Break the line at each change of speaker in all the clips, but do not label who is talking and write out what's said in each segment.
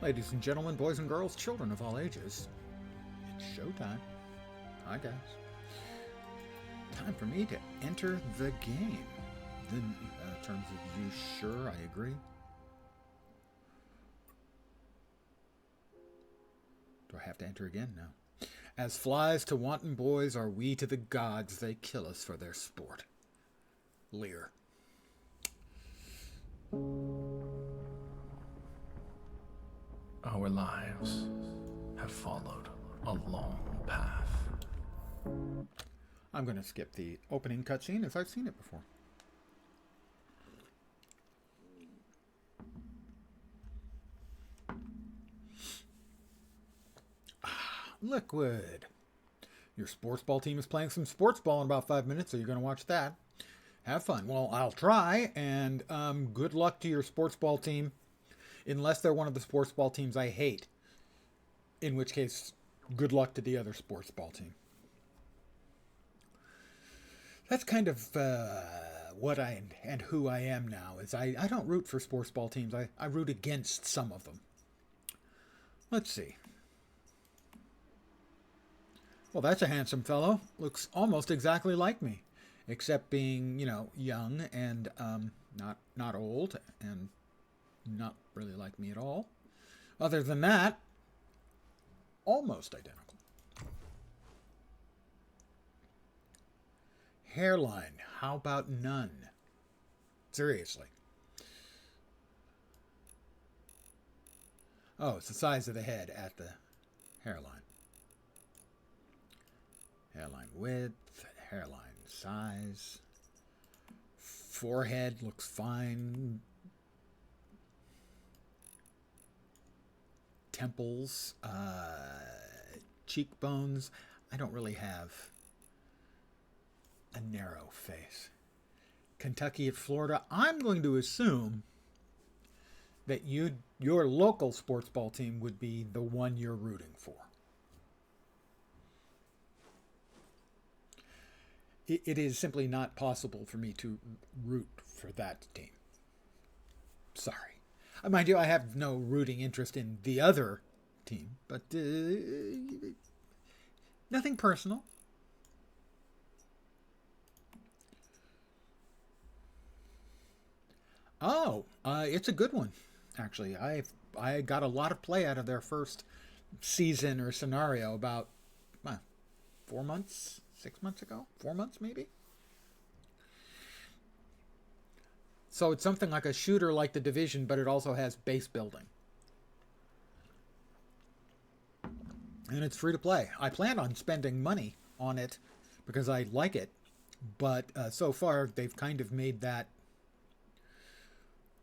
Ladies and gentlemen, boys and girls, children of all ages, it's showtime. Hi, guys. Time for me to enter the game. In terms of you, sure, I agree. Do I have to enter again? No. As flies to wanton boys are we to the gods, they kill us for their sport. Lear.
Our lives have followed a long path.
I'm going to skip the opening cutscene as I've seen it before. Liquid. Your sports ball team is playing some sports ball in about 5 minutes, so you're going to watch that. Have fun. Well, I'll try, and good luck to your sports ball team, unless they're one of the sports ball teams I hate, in which case, good luck to the other sports ball team. That's kind of what I and who I am now. Is I don't root for sports ball teams. I root against some of them. Let's see. Well, that's a handsome fellow. Looks almost exactly like me, except being, young and not old and not really like me at all. Other than that, almost identical. Hairline, how about none? Seriously. Oh, it's the size of the head at the hairline. Hairline width, hairline size. Forehead looks fine. Temples, cheekbones. I don't really have a narrow face. Kentucky at Florida. I'm going to assume that your local sports ball team would be the one you're rooting for. It is simply not possible for me to root for that team. Sorry. Mind you, I have no rooting interest in the other team, but nothing personal. Oh, it's a good one, actually. I got a lot of play out of their first season or scenario about 4 months, 6 months ago, 4 months maybe. So it's something like a shooter like The Division, but it also has base building. And it's free to play. I plan on spending money on it because I like it, but so far they've kind of made that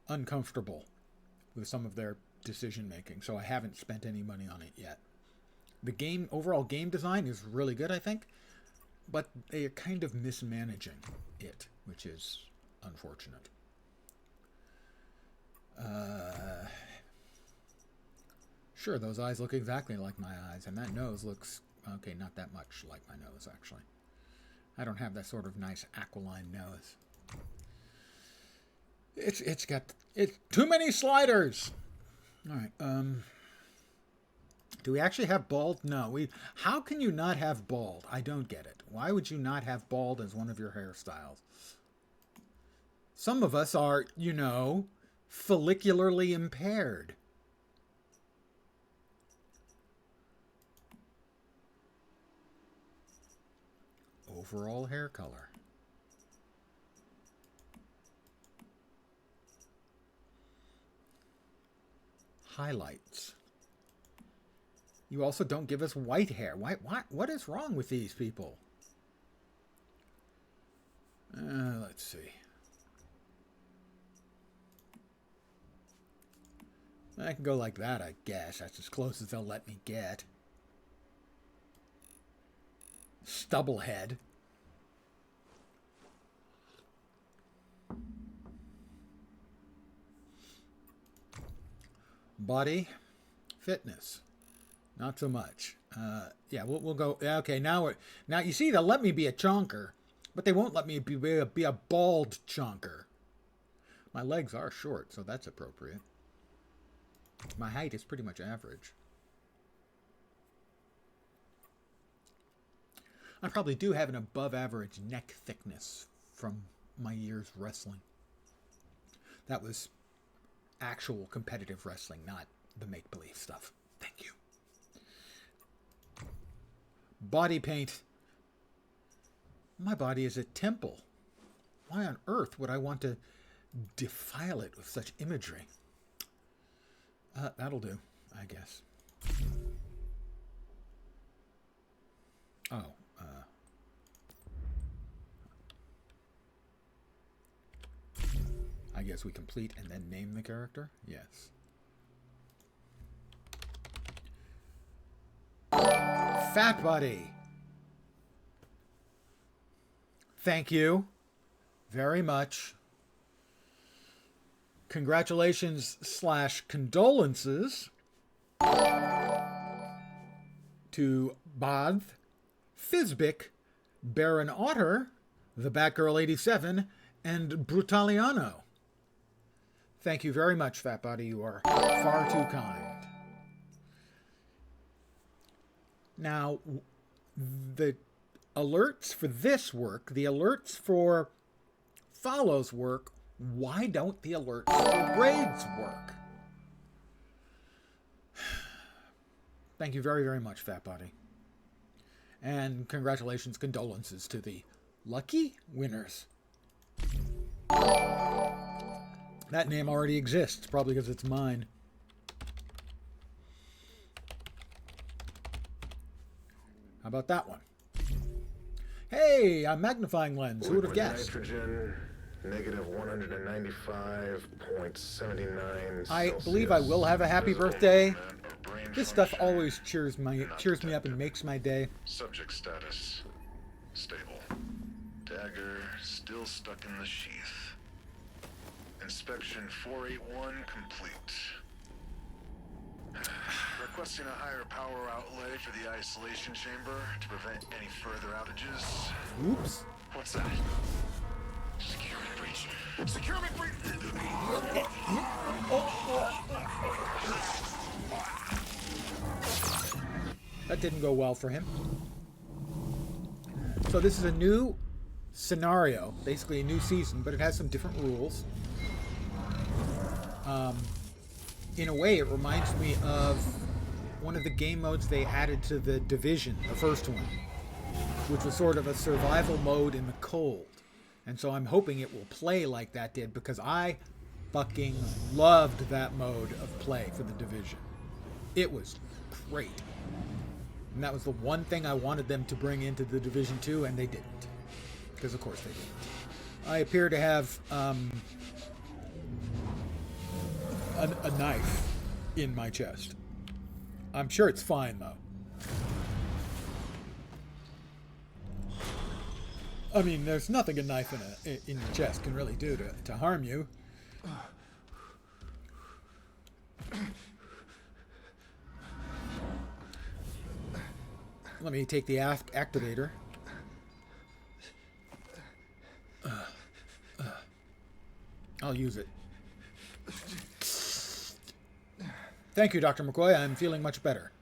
uncomfortable with some of their decision making, so I haven't spent any money on it yet. The overall game design is really good, I think, but they are kind of mismanaging it, which is unfortunate. Sure, those eyes look exactly like my eyes, and that nose looks, okay, not that much like my nose, actually. I don't have that sort of nice aquiline nose. It's got too many sliders. All right. Do we actually have bald? No. How can you not have bald? I don't get it. Why would you not have bald as one of your hairstyles? Some of us are, follicularly impaired. Overall hair color. Highlights. You also don't give us white hair. What is wrong with these people? Let's see. I can go like that, I guess. That's as close as they'll let me get. Stubble head. Body. Fitness. Not so much. Yeah, we'll go. Okay, now you see, they'll let me be a chonker, but they won't let me be a bald chonker. My legs are short, so that's appropriate. My height is pretty much average. I probably do have an above average neck thickness from my years wrestling. That was actual competitive wrestling, not the make-believe stuff. Thank you. Body paint. My body is a temple. Why on earth would I want to defile it with such imagery? That'll do, I guess. Oh, I guess we complete and then name the character? Yes. Fat Buddy. Thank you very much. Congratulations / condolences to Badh, Fizbic, Baron Otter, the Batgirl 87, and Brutaliano. Thank you very much, Fat Body. You are far too kind. Now, the alerts for this work, the alerts for Follows work, why don't the alerts for Raids work? Thank you very, very much, Fat Body. And congratulations, condolences to the lucky winners. That name already exists, probably because it's mine. How about that one? Hey, a magnifying lens. Who would have guessed?
Nitrogen, negative 195.79.
I believe I will have a happy birthday. This stuff always cheers me up and makes my day.
Subject status stable. Dagger still stuck in the sheath. Inspection 481 complete. Requesting a higher power outlay for the isolation chamber to prevent any further outages.
Oops.
What's that? Security breach. Security breach!
That didn't go well for him. So this is a new scenario, basically a new season, but it has some different rules. In a way, it reminds me of one of the game modes they added to the Division, the first one, which was sort of a survival mode in the cold. And so I'm hoping it will play like that did, because I fucking loved that mode of play for the Division. It was great. And that was the one thing I wanted them to bring into the Division 2, and they didn't. Because of course they didn't. I appear to have a knife in my chest. I'm sure it's fine, though. I mean, there's nothing a knife in your chest can really do to harm you. Let me take the activator. I'll use it. Thank you, Dr. McCoy. I'm feeling much better.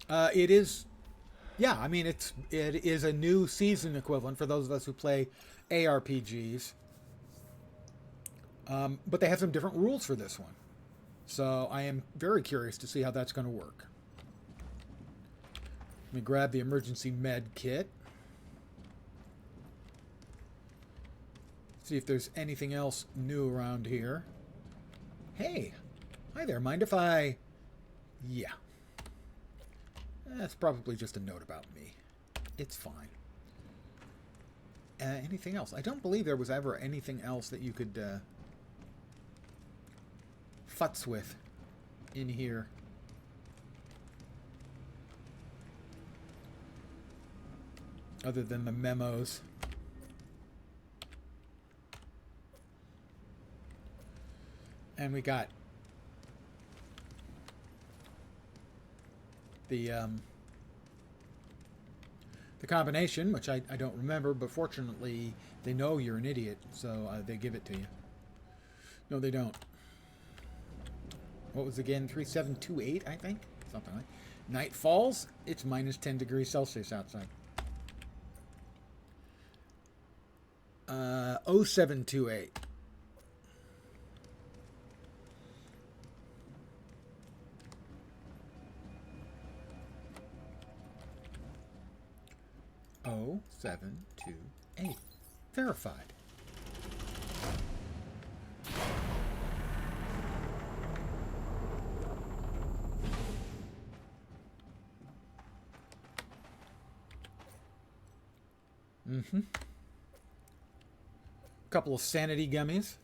It is, yeah, I mean, it is a new season equivalent for those of us who play ARPGs. But they have some different rules for this one. So I am very curious to see how that's going to work. Let me grab the emergency med kit. See if there's anything else new around here. Hey, hi there. Mind if I... Yeah. That's probably just a note about me. It's fine. Anything else? I don't believe there was ever anything else that you could futz with in here. Other than the memos. And we got the combination, which I don't remember, but fortunately they know you're an idiot, so they give it to you. No, they don't. What was again? 3728, I think? Something like that. Night falls, it's minus 10 degrees Celsius outside. 0728. Oh, 728. Verified. Couple of sanity gummies.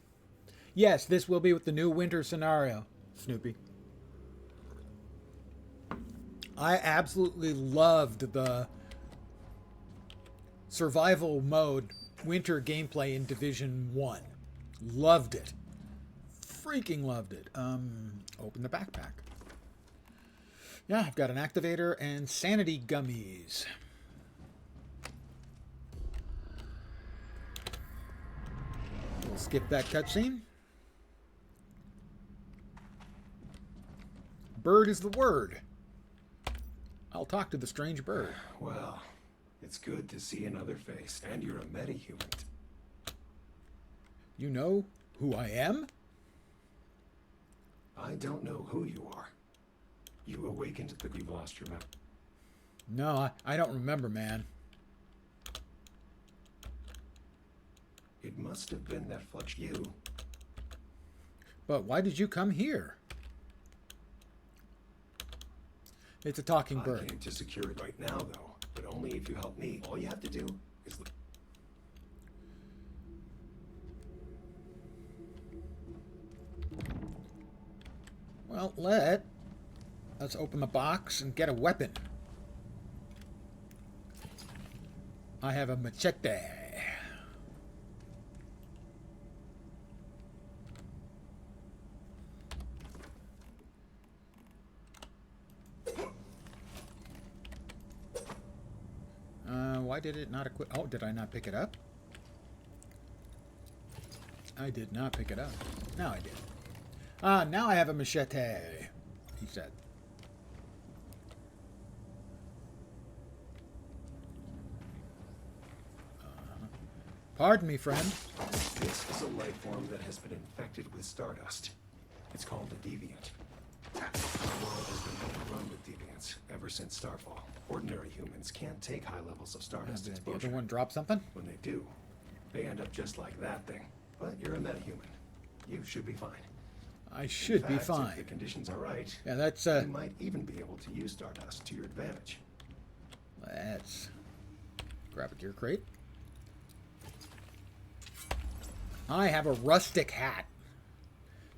Yes, this will be with the new winter scenario, Snoopy. I absolutely loved the survival mode winter gameplay in Division 1. Loved it. Freaking loved it. Open the backpack. Yeah, I've got an activator and sanity gummies. We'll skip that cutscene. Bird is the word. I'll talk to the strange bird.
Well, it's good to see another face, and you're a metahuman.
You know who I am?
I don't know who you are. You awakened, but you've lost your memory.
No, I don't remember, man.
It must have been that flush you.
But why did you come here? It's a talking
I
bird.
came to secure it right now, though, but only if you help me. All you have to do is look.
Well, let's open the box and get a weapon. I have a machete. Why did it not equip? Oh, did I not pick it up? I did not pick it up. Now I did. Now I have a machete, he said. Pardon me, friend.
This is a life form that has been infected with stardust. It's called a deviant. The world has been overrun with deviants ever since Starfall. Ordinary humans can't take high levels of stardust
Did the
exposure.
other one drop something?
When they do, they end up just like that thing. But you're a metahuman. You should be fine.
I should
In
be
fact, if
fine.
the conditions are right,
Yeah, that's
you might even be able to use stardust to your advantage.
let's grab a gear crate. I have a rustic hat.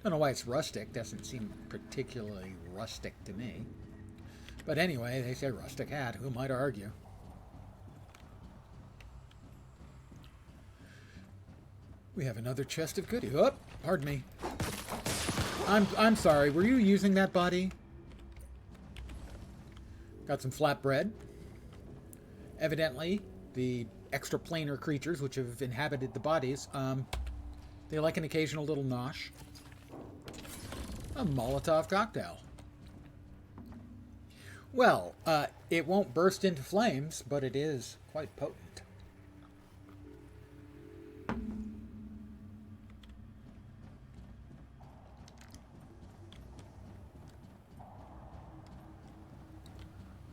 Don't know why it's rustic. Doesn't seem particularly rustic to me. But anyway, they say rustic hat. Who might argue? We have another chest of goodies. Oh, pardon me. I'm sorry. Were you using that body? Got some flatbread. Evidently, the extraplanar creatures which have inhabited the bodies, they like an occasional little nosh. A Molotov cocktail. Well, it won't burst into flames, but it is quite potent.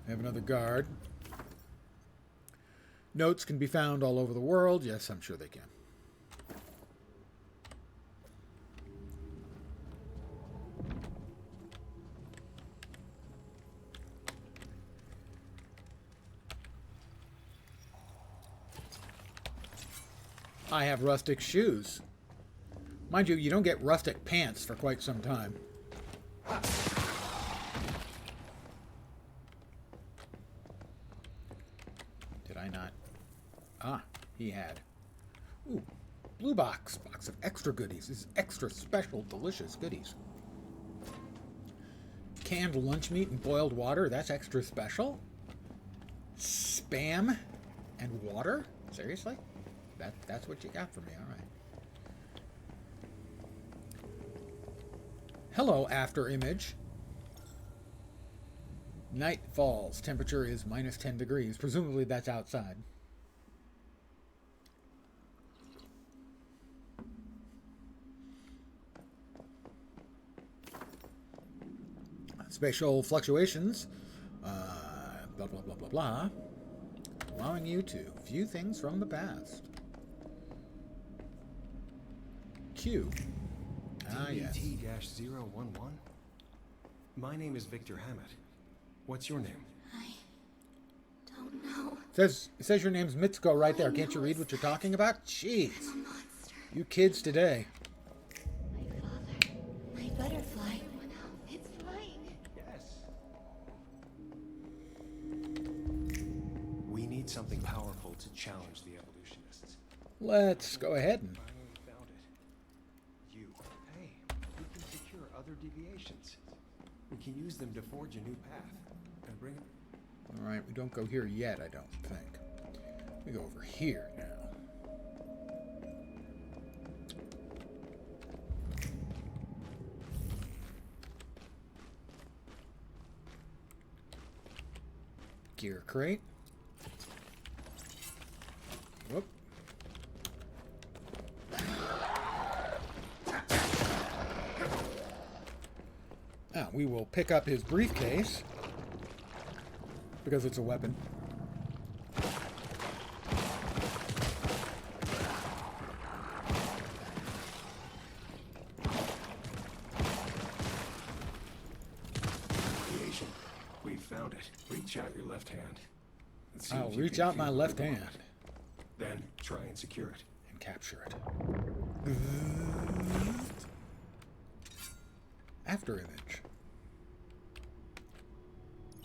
We have another guard. Notes can be found all over the world. Yes, I'm sure they can. I have rustic shoes. Mind you, you don't get rustic pants for quite some time. Did I not? Ah, he had. Ooh, blue box. Box of extra goodies. This is extra special, delicious goodies. Canned lunch meat and boiled water. That's extra special. Spam and water? Seriously? That's what you got for me. All right. Hello, after image. Night falls. Temperature is minus 10 degrees. Presumably that's outside. Spatial fluctuations. Blah, blah, blah, blah, blah. Allowing you to view things from the past. Q. Ah, yes.
DBT-011? My name is Victor Hammett. What's your name?
I don't know.
It says your name's Mitsuko right there. Can't you read what you're talking about? Jeez.
I'm a monster.
You kids today.
My father. My butterfly. It's flying.
Yes. We need something powerful to challenge the evolutionists.
Let's go ahead and...
Finally found it. You. Hey, we can secure other deviations. We can use them to forge a new path. And bring it...
Alright, we don't go here yet, I don't think. We go over here now. Gear crate. Whoop. Now, we will pick up his briefcase because it's a weapon.
Deviation. We found it. Reach out your left hand. And see
I'll
if you
reach
can
out my
feel
left
the bond.
hand
Then try and secure it.
and capture it. After image.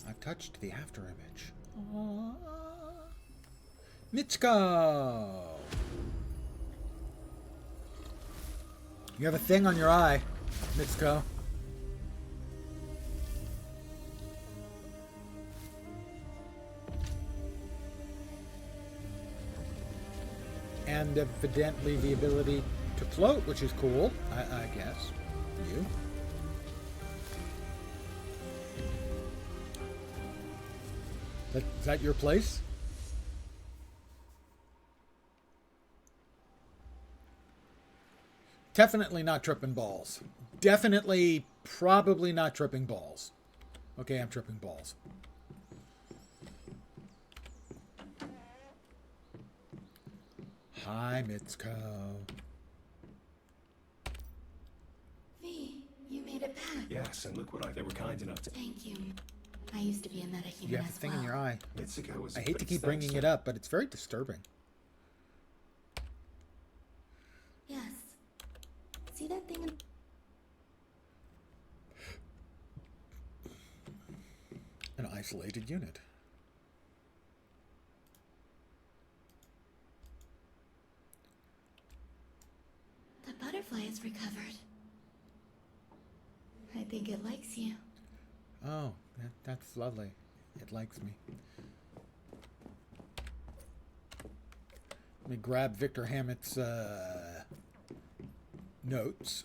I've touched the after image. Mitsuko! You have a thing on your eye, Mitsuko. And evidently the ability to float, which is cool, I guess. For you. Is that your place? Definitely not tripping balls. Definitely, probably not tripping balls. Okay, I'm tripping balls. Hi, Mitsuko.
V, you made it back.
Yes, and look what they were kind enough to...
Thank you. I used to be a metahuman
You have a
as
thing
well.
in your eye.
Mitsuko was...
I hate to keep bringing it up, but it's very disturbing.
Yes. See that thing in...
An isolated unit.
The butterfly is recovered. I think it likes you.
Oh, that's lovely. It likes me. Let me grab Victor Hammett's notes.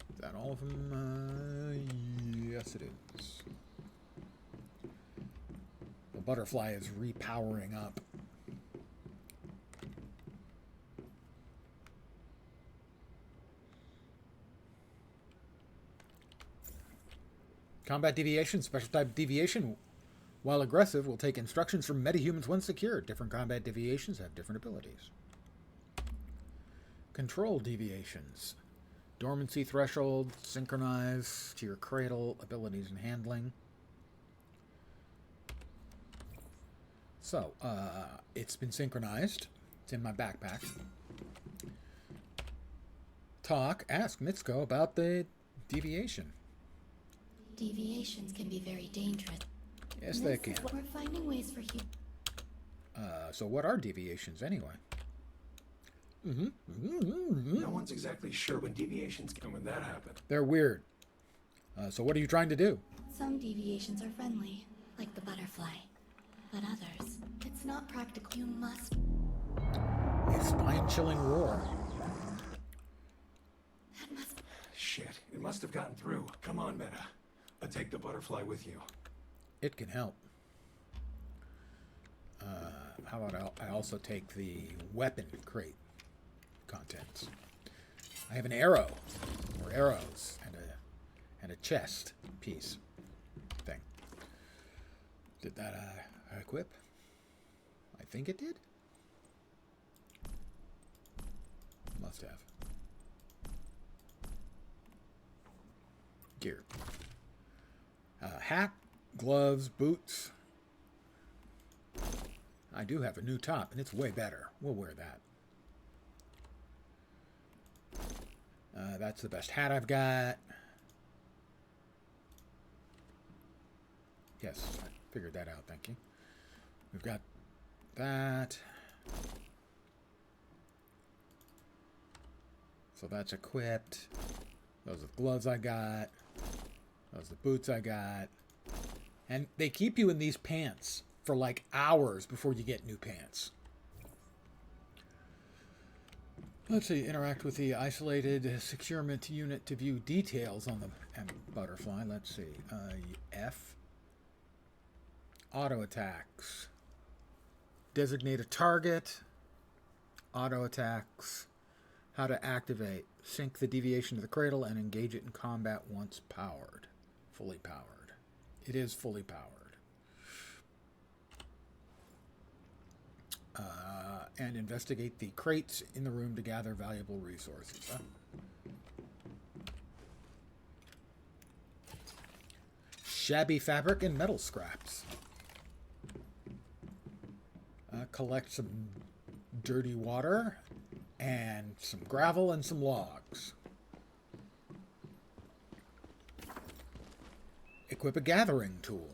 Is that all of them? Yes, it is. The butterfly is repowering up. Combat deviation, special type deviation. While aggressive, will take instructions from metahumans when secured. Different combat deviations have different abilities. Control deviations. Dormancy threshold, synchronize to your cradle, abilities and handling. So, it's been synchronized. It's in my backpack. Ask Mitsuko about the deviation.
Deviations can be very dangerous.
Yes,
And
they
this
can.
is what we're finding ways for you.
So what are deviations anyway?
No one's exactly sure when deviations come when that happened.
They're weird. So what are you trying to do?
Some deviations are friendly, like the butterfly. But others, it's not practical. You must.
A spine-chilling roar.
That must.
Shit, it must have gotten through. Come on, Meta. Take the butterfly with you.
It can help. How about I also take the weapon crate contents? I have an arrow, or arrows, and a chest piece thing. Did that equip? I think it did. Must have. Gear. Hat, gloves, boots. I do have a new top, and it's way better. We'll wear that. That's the best hat I've got. Yes, I figured that out, thank you. We've got that. So that's equipped. Those are the gloves I got. Those are the boots I got. And they keep you in these pants for like hours before you get new pants. Let's see, interact with the isolated securement unit to view details on the butterfly. Let's see, F. Auto attacks. Designate a target. Auto attacks. How to activate. Sync the deviation to the cradle and engage it in combat once powered. Fully powered. It is fully powered. And investigate the crates in the room to gather valuable resources. Shabby fabric and metal scraps. Collect some dirty water and some gravel and some logs. Equip a gathering tool.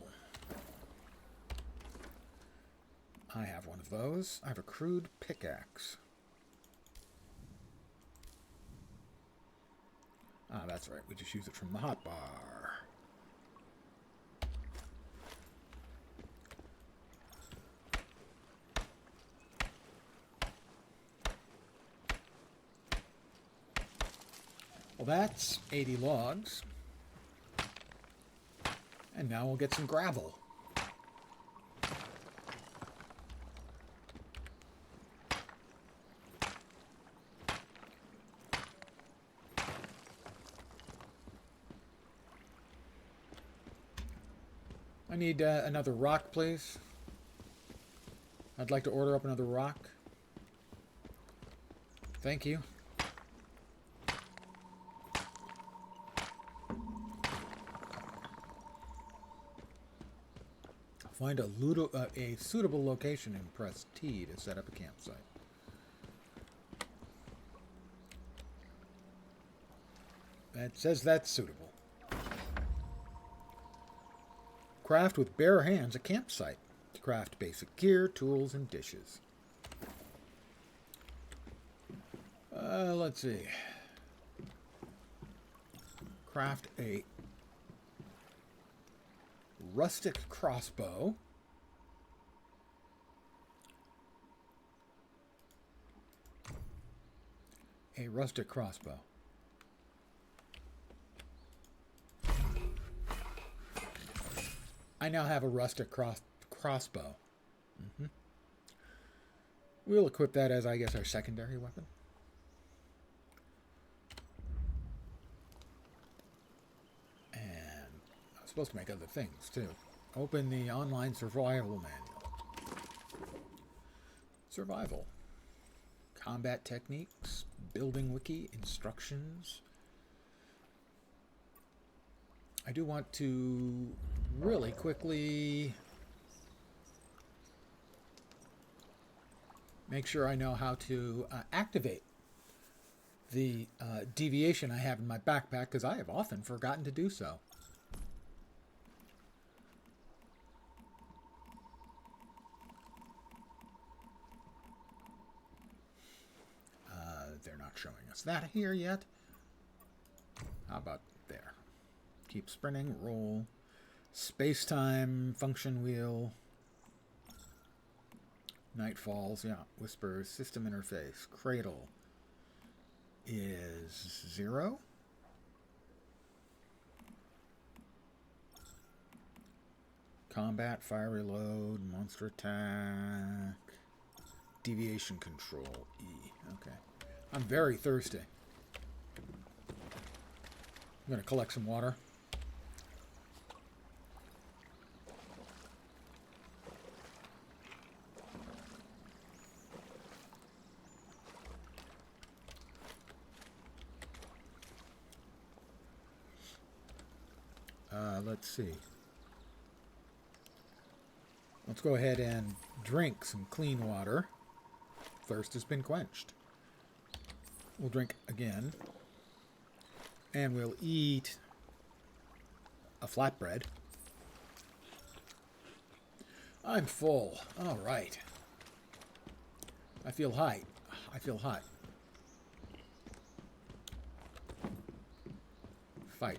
I have one of those. I have a crude pickaxe. Ah, that's right. We just use it from the hotbar. Well, that's 80 logs. And now we'll get some gravel. I need another rock, please. I'd like to order up another rock. Thank you. Find a suitable location and press T to set up a campsite. That says that's suitable. Craft with bare hands a campsite. Craft basic gear, tools, and dishes. Let's see. Craft a rustic crossbow. A rustic crossbow. I now have a rustic crossbow. We'll equip that as, I guess, our secondary weapon. And I was supposed to make other things, too. Open the online survival manual. Survival. Combat techniques. Building wiki. Instructions. I do want to really quickly make sure I know how to activate the deviation I have in my backpack, because I have often forgotten to do so. They're not showing us that here yet. How about there? Keep sprinting. Roll. Space-time. Function wheel. Night falls. Yeah. Whispers. System interface. Cradle is 0. Combat. Fire reload. Monster attack. Deviation control. E. Okay. I'm very thirsty. I'm going to collect some water. Let's see. Let's go ahead and drink some clean water. Thirst has been quenched. We'll drink again. And we'll eat a flatbread. I'm full. All right. I feel hot. I feel hot. Fight.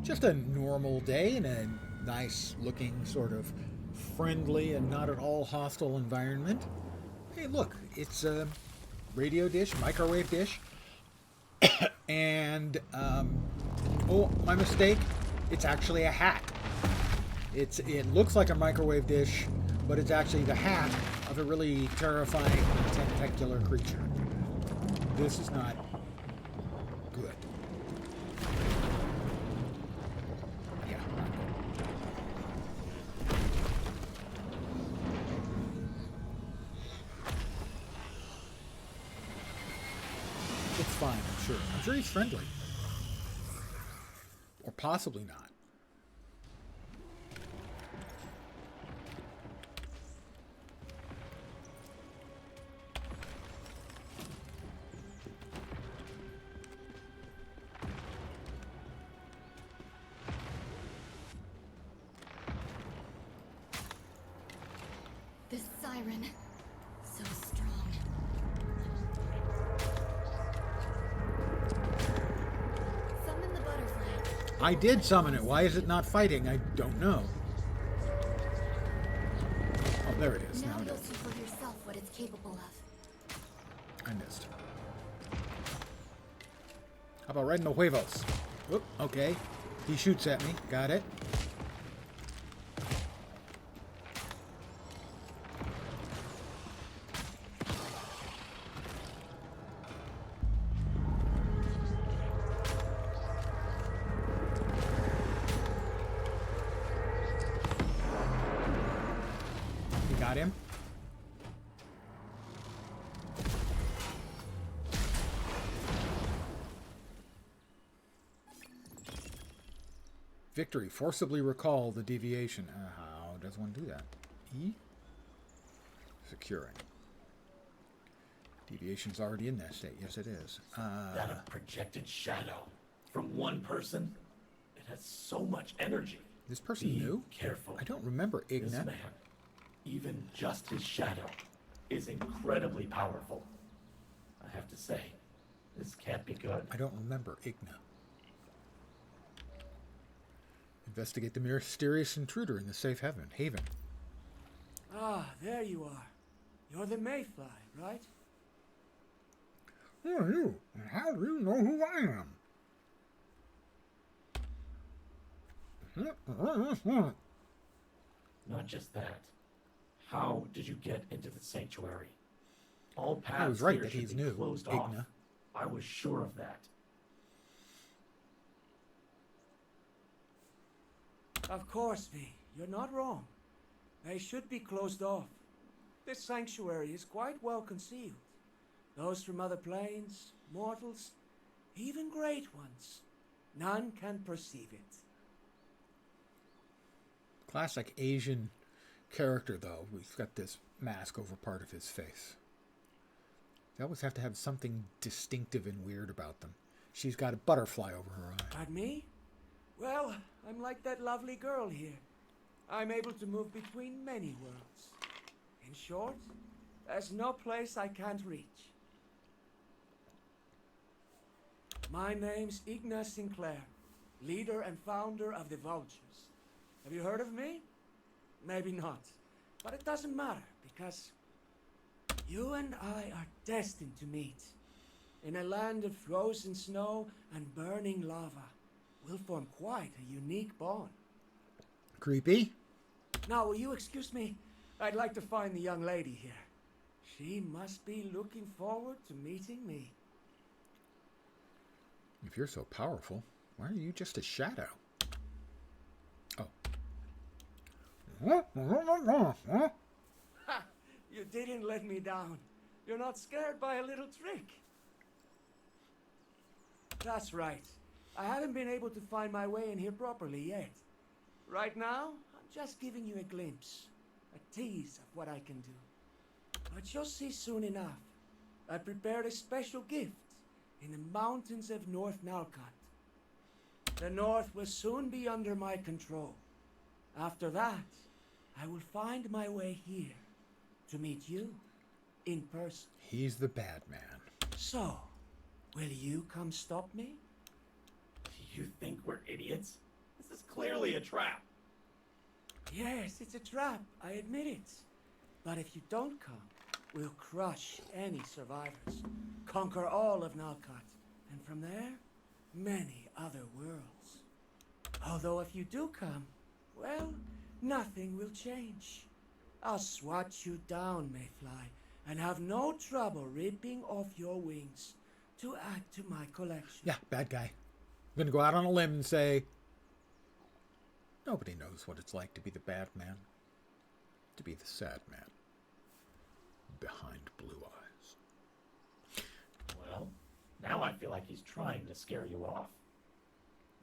Just a normal day in a nice looking, sort of friendly and not at all hostile environment. Hey, look, it's a radio dish, microwave dish. And, oh, my mistake. It's actually a hat. It looks like a microwave dish, but it's actually the hat of a really terrifying tentacular creature. This is not good. Yeah, not good. It's fine, I'm sure. I'm sure he's friendly. Or possibly not.
This siren, so strong. Summon the butterfly.
I did summon it. Why is it not fighting? I don't know. Oh, there it is.
Now
Now it
you'll
is.
see for yourself what it's capable of.
I missed. How about right in the huevos? Oop, okay. He shoots at me. Got it. You got him? Victory. Forcibly recall the deviation. How does one do that? E? Securing. Deviation's already in that state. Yes, it is.
That a projected shadow from one person. It has so much energy.
This person
Be
knew?
careful.
I don't remember
This
Igna.
man, even just his shadow, is incredibly powerful. I have to say, this can't be good.
I don't remember Igna. Investigate the mysterious intruder in the safe haven.
Ah, there you are. You're the Mayfly, right?
Who are you? And how do you know who I am?
Not just that. How did you get into the sanctuary? All paths
I was right
here
that
should
he's
be
new,
closed off.
Igna.
I was sure of that.
Of course, V. You're not wrong. They should be closed off. This sanctuary is quite well concealed. Those from other planes, mortals, even great ones, none can perceive it.
Classic Asian character, though. He's got this mask over part of his face. They always have to have something distinctive and weird about them. She's got a butterfly over her eye.
But me? Well, I'm like that lovely girl here. I'm able to move between many worlds. In short, There's no place I can't reach. My name's Ignace Sinclair, leader and founder of the Vultures. Have you heard of me? Maybe not. But it doesn't matter, because you and I are destined to meet. In a land of frozen snow and burning lava, we'll form quite a unique bond.
Creepy.
Now, will you excuse me? I'd like to find the young lady here. She must be looking forward to meeting me.
If you're so powerful, why are you just a shadow? Oh.
Ha! You didn't let me down. You're not scared by a little trick. That's right. I haven't been able to find my way in here properly yet. Right now, I'm just giving you a glimpse, a tease of what I can do. But you'll see soon enough. I prepared a special gift in the mountains of North Nalcott. The North will soon be under my control. After that, I will find my way here to meet you in person.
He's the bad man.
So, will you come stop me?
You think we're idiots? This is clearly a trap.
Yes, it's a trap, I admit it. But if you don't come, we'll crush any survivors, conquer all of Nalcott, and from there, many other worlds. Although if you do come, well, nothing will change. I'll swat you down, Mayfly, and have no trouble ripping off your wings to add to my collection.
Yeah, bad guy. I'm gonna go out on a limb and say, nobody knows what it's like to be the bad man, to be the sad man behind blue eyes.
Well, now I feel like he's trying to scare you off.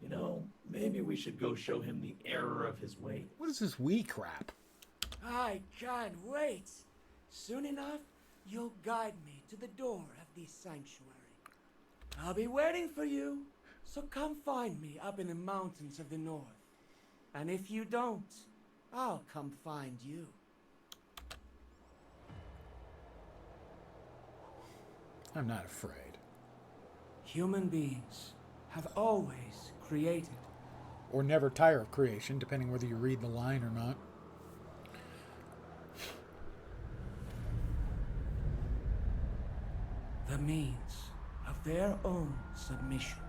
You know, maybe we should go show him the error of his ways.
What is this wee crap?
I can't wait. Soon enough, you'll guide me to the door of this sanctuary. I'll be waiting for you, so come find me up in the mountains of the north. And if you don't, I'll come find you.
I'm not afraid.
Human beings have always created.
Or never tire of creation, depending whether you read the line or not.
The means of their own submission.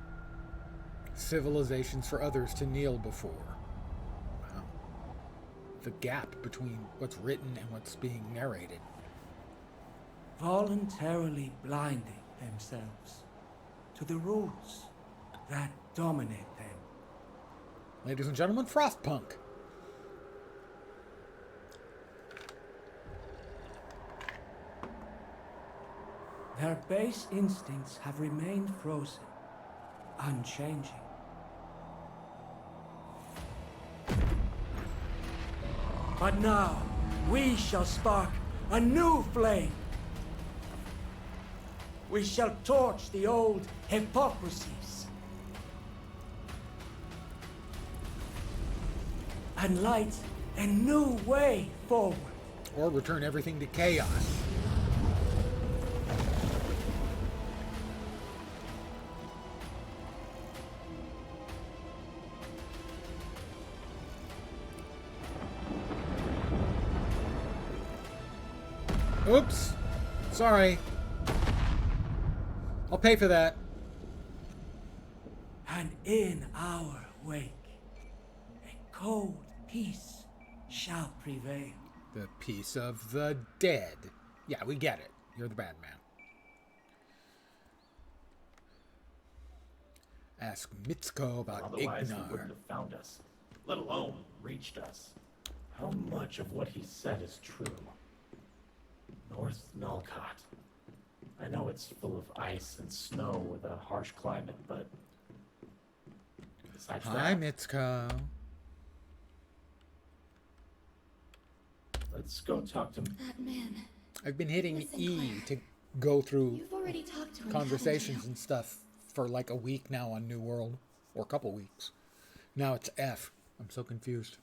Civilizations for others to kneel before. Wow. The gap between what's written and what's being narrated.
Voluntarily blinding themselves to the rules that dominate them.
Ladies and gentlemen, Frostpunk.
Their base instincts have remained frozen, unchanging. But now, we shall spark a new flame. We shall torch the old hypocrisies and light a new way forward.
Or return everything to chaos. Oops. Sorry. I'll pay for that.
And in our wake, a cold peace shall prevail.
The peace of the dead. Yeah, we get it. You're the bad man. Ask Mitsuko about
Otherwise, he wouldn't
Ignar.
have found us, let alone reached us. How much of what he said is true? North Nalcott. I know it's full of ice and snow with a harsh climate, but besides
Hi,
that,
Mitsuko.
let's go talk to him.
That man.
I've been hitting
Listen,
E
Claire.
to go through
You've already talked to him.
conversations
haven't
and stuff for like a week now on New World, or a couple weeks. Now it's F. I'm so confused.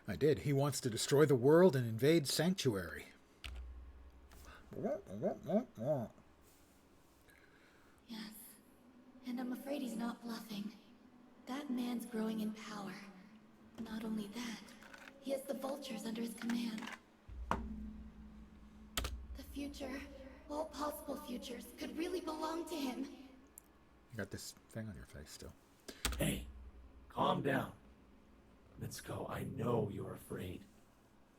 I did. He wants to destroy the world and invade Sanctuary.
Yes, and I'm afraid he's not bluffing. That man's growing in power. Not only that, he has the vultures under his command. The future, all possible futures, could really belong to him.
You got this thing on your face still.
Hey, calm down. Mitsuko, I know you're afraid,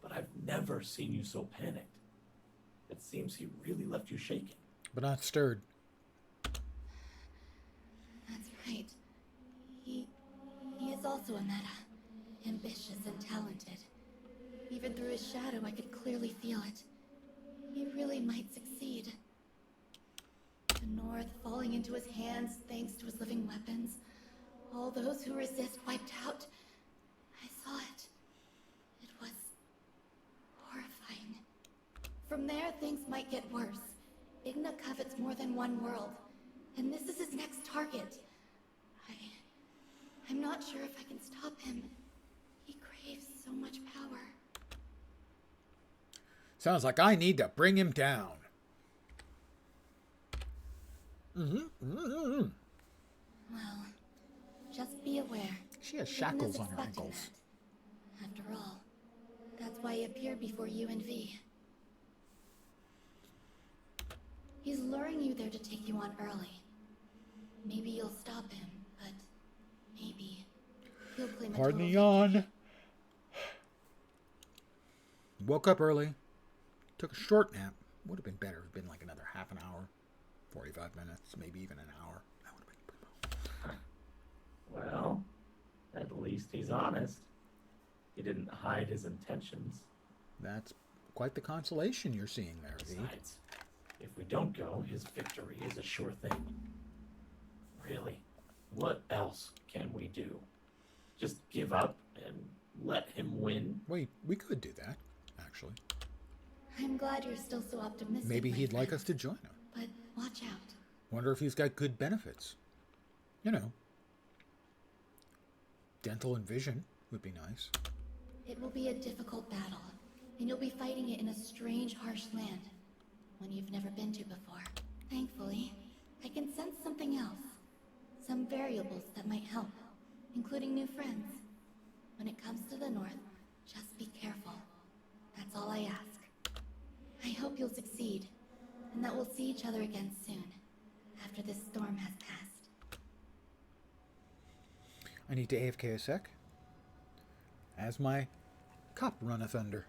but I've never seen you so panicked. It seems he really left you shaking.
But not stirred.
That's right. He is also a meta. Ambitious and talented. Even through his shadow, I could clearly feel it. He really might succeed. The North falling into his hands thanks to his living weapons. All those who resist wiped out. I saw it. It was horrifying. From there, things might get worse. Igna covets more than one world, and this is his next target. I'm not sure if I can stop him. He craves so much power.
Sounds like I need to bring him down.
Well, just be aware.
She has
Igna's
shackles on her
expecting
ankles.
that. After all, that's why he appeared before you and V. He's luring you there to take you on early. Maybe you'll stop him, but maybe he'll claim a
Pardon the
total
yawn. Woke up early. Took a short nap. Would have been better. It'd been like another half an hour. 45 minutes. Maybe even an hour. That would have been pretty
Well, at least he's honest. He didn't hide his intentions.
That's quite the consolation you're seeing there, V.
Besides, if we don't go, his victory is a sure thing. Really, what else can we do? Just give up and let him win?
Wait, we could do that, actually.
I'm glad you're still so optimistic.
Maybe
my
he'd like
friend.
us to join him.
But watch out.
Wonder if he's got good benefits. You know. Dental and vision would be nice.
It will be a difficult battle, and you'll be fighting it in a strange, harsh land, one you've never been to before. Thankfully, I can sense something else. Some variables that might help, including new friends. When it comes to the North, just be careful. That's all I ask. I hope you'll succeed, and that we'll see each other again soon, after this storm has passed.
I need to AFK a sec. As my cop runneth under.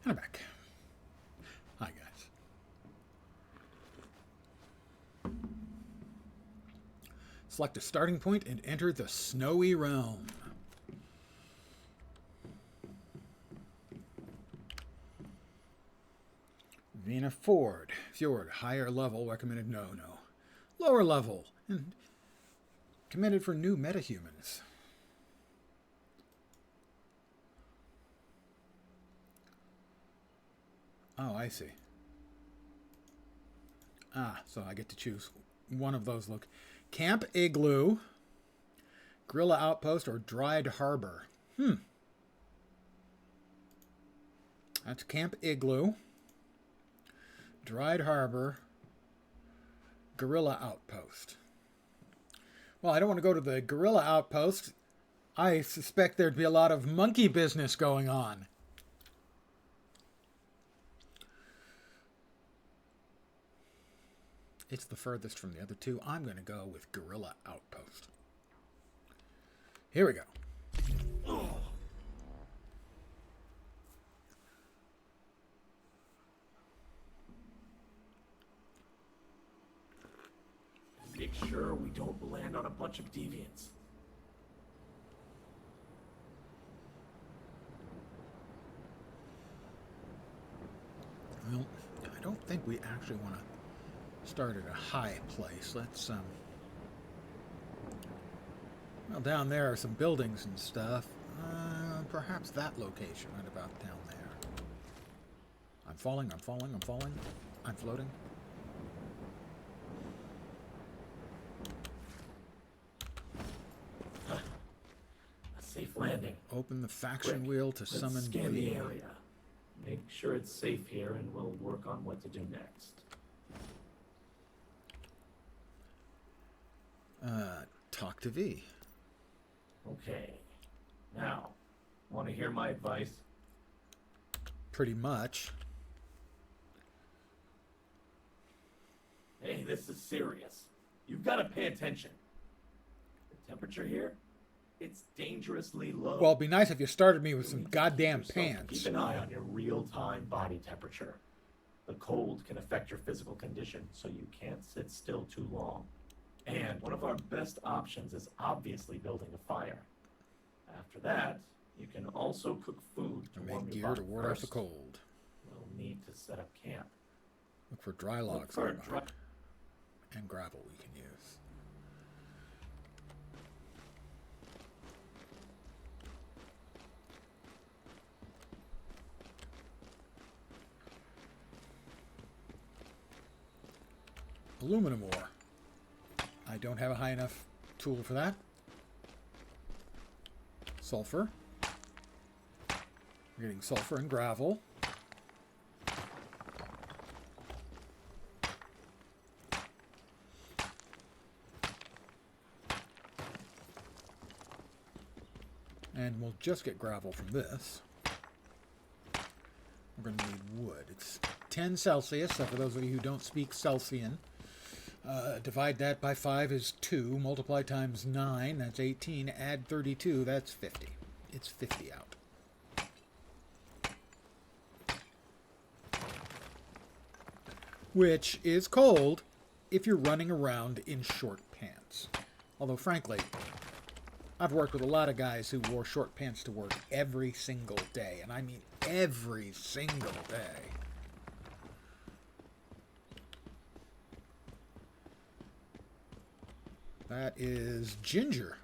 And I'm back. Hi, guys. Select a starting point and enter the snowy realm. Vina Fjord. Higher level. Recommended no. Lower level. And commended for new metahumans. Oh, I see. So I get to choose one of those. Look. Camp Igloo, Guerrilla Outpost, or Dried Harbor. That's Camp Igloo, Dried Harbor, Guerrilla Outpost. Well, I don't want to go to the Guerrilla Outpost. I suspect there'd be a lot of monkey business going on. It's the furthest from the other two. I'm going to go with Guerrilla Outpost. Here we go.
Make sure we don't land on a bunch of deviants.
Well, I don't think we actually want to start at a high place. Let's, well, down there are some buildings and stuff. Perhaps that location right about down there. I'm falling, I'm falling, I'm falling. I'm floating.
A safe landing.
Open the faction
Quick,
wheel to
let's
summon
scan the
B.
area. Make sure it's safe here, and we'll work on what to do next.
Talk to V.
Okay. Now, want to hear my advice?
Pretty much.
Hey, this is serious. You've got to pay attention. The temperature here, it's dangerously low.
Well, it'd be nice if you started me with
You
some
need to
goddamn
keep yourself-
pants.
Keep an eye on your real-time body temperature. The cold can affect your physical condition, so you can't sit still too long. And one of our best options is obviously building a fire. After that, you can also cook food to warm
Make
your
gear
body
to ward off the
first.
cold.
We'll need to set up camp.
Look for dry
Look
logs
for a
nearby.
dry-
And gravel we can use. Aluminum ore. I don't have a high enough tool for that. Sulfur. We're getting sulfur and gravel. And we'll just get gravel from this. We're going to need wood. It's 10 Celsius, so for those of you who don't speak Celsian, divide that by 5 is 2. Multiply times 9, that's 18. Add 32, that's 50. It's 50 out. Which is cold if you're running around in short pants. Although, frankly, I've worked with a lot of guys who wore short pants to work every single day. And I mean every single day. That is Ginger.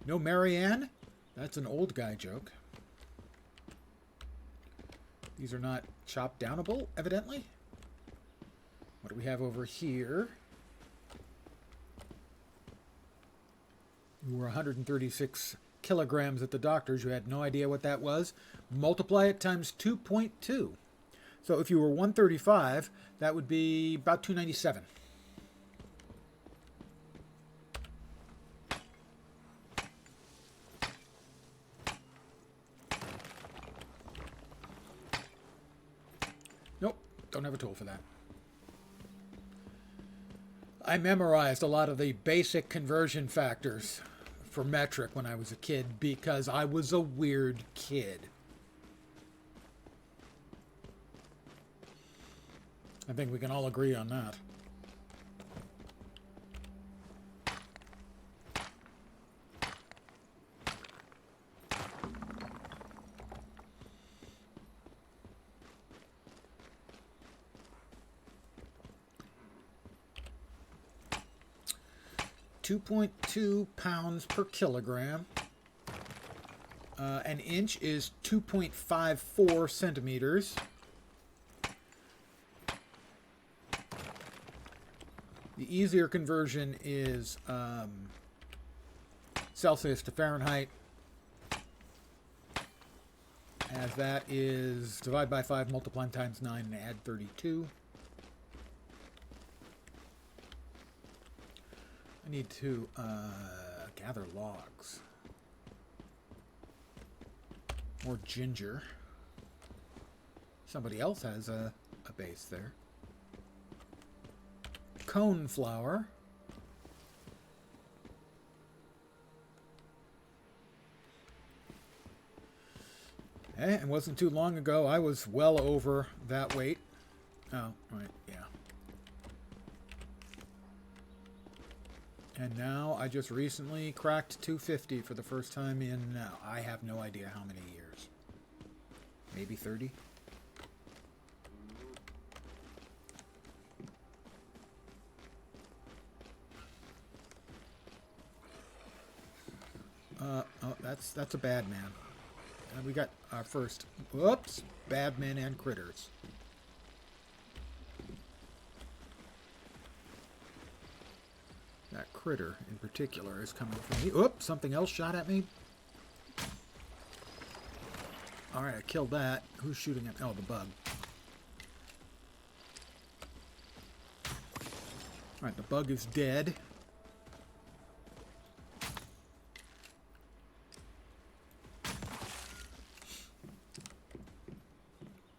No Marianne? That's an old guy joke. These are not chopped downable, evidently. What do we have over here? You were 136 kilograms at the doctor's. You had no idea what that was. Multiply it times 2.2. So if you were 135, that would be about 297. Nope, don't have a tool for that. I memorized a lot of the basic conversion factors for metric when I was a kid because I was a weird kid. I think we can all agree on that. .2 pounds per kilogram. An inch is 2.54 centimeters. The easier conversion is Celsius to Fahrenheit, as that is divide by 5, multiply times 9, and add 32. I need to gather logs. More ginger. Somebody else has a base there. Cone flour. It wasn't too long ago I was well over that weight. Oh, right, yeah. And now I just recently cracked 250 for the first time in, I have no idea how many years. Maybe 30? Oh, that's a bad man. We got our first, whoops, bad men and critters. That critter in particular is coming for me. Oops, something else shot at me. Alright, I killed that. Who's shooting at me? Oh, the bug. Alright, the bug is dead.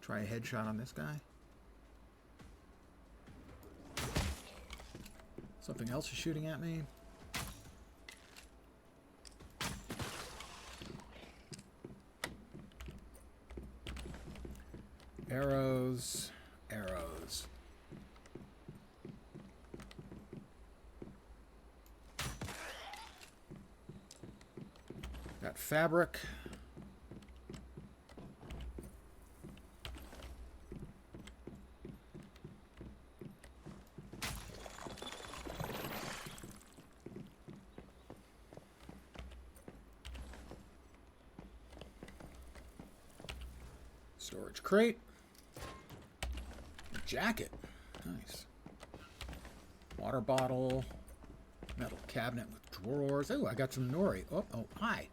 Try a headshot on this guy. Something else is shooting at me. Arrows, arrows. Got fabric. Storage crate. Jacket. Nice. Water bottle. Metal cabinet with drawers. Oh, I got some nori. Oh, hi.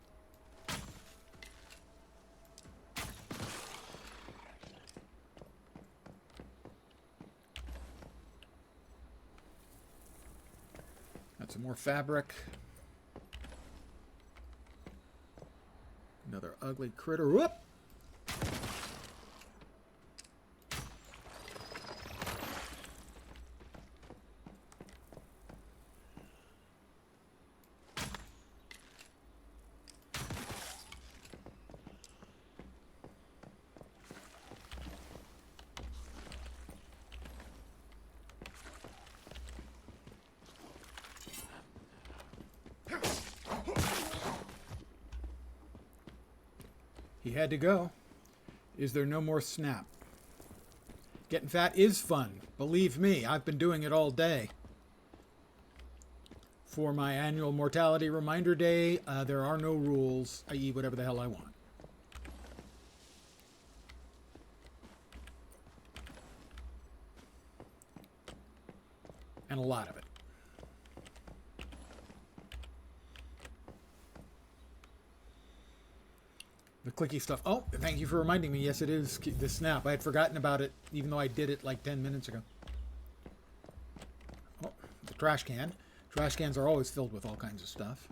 Got some more fabric. Another ugly critter. Whoop! He had to go. Is there no more snap? Getting fat is fun. Believe me, I've been doing it all day. For my annual mortality reminder day, there are no rules. I eat whatever the hell I want. And a lot of it. The clicky stuff. Oh, thank you for reminding me. Yes, it is the snap. I had forgotten about it, even though I did it like 10 minutes ago. Oh, the trash can. Trash cans are always filled with all kinds of stuff.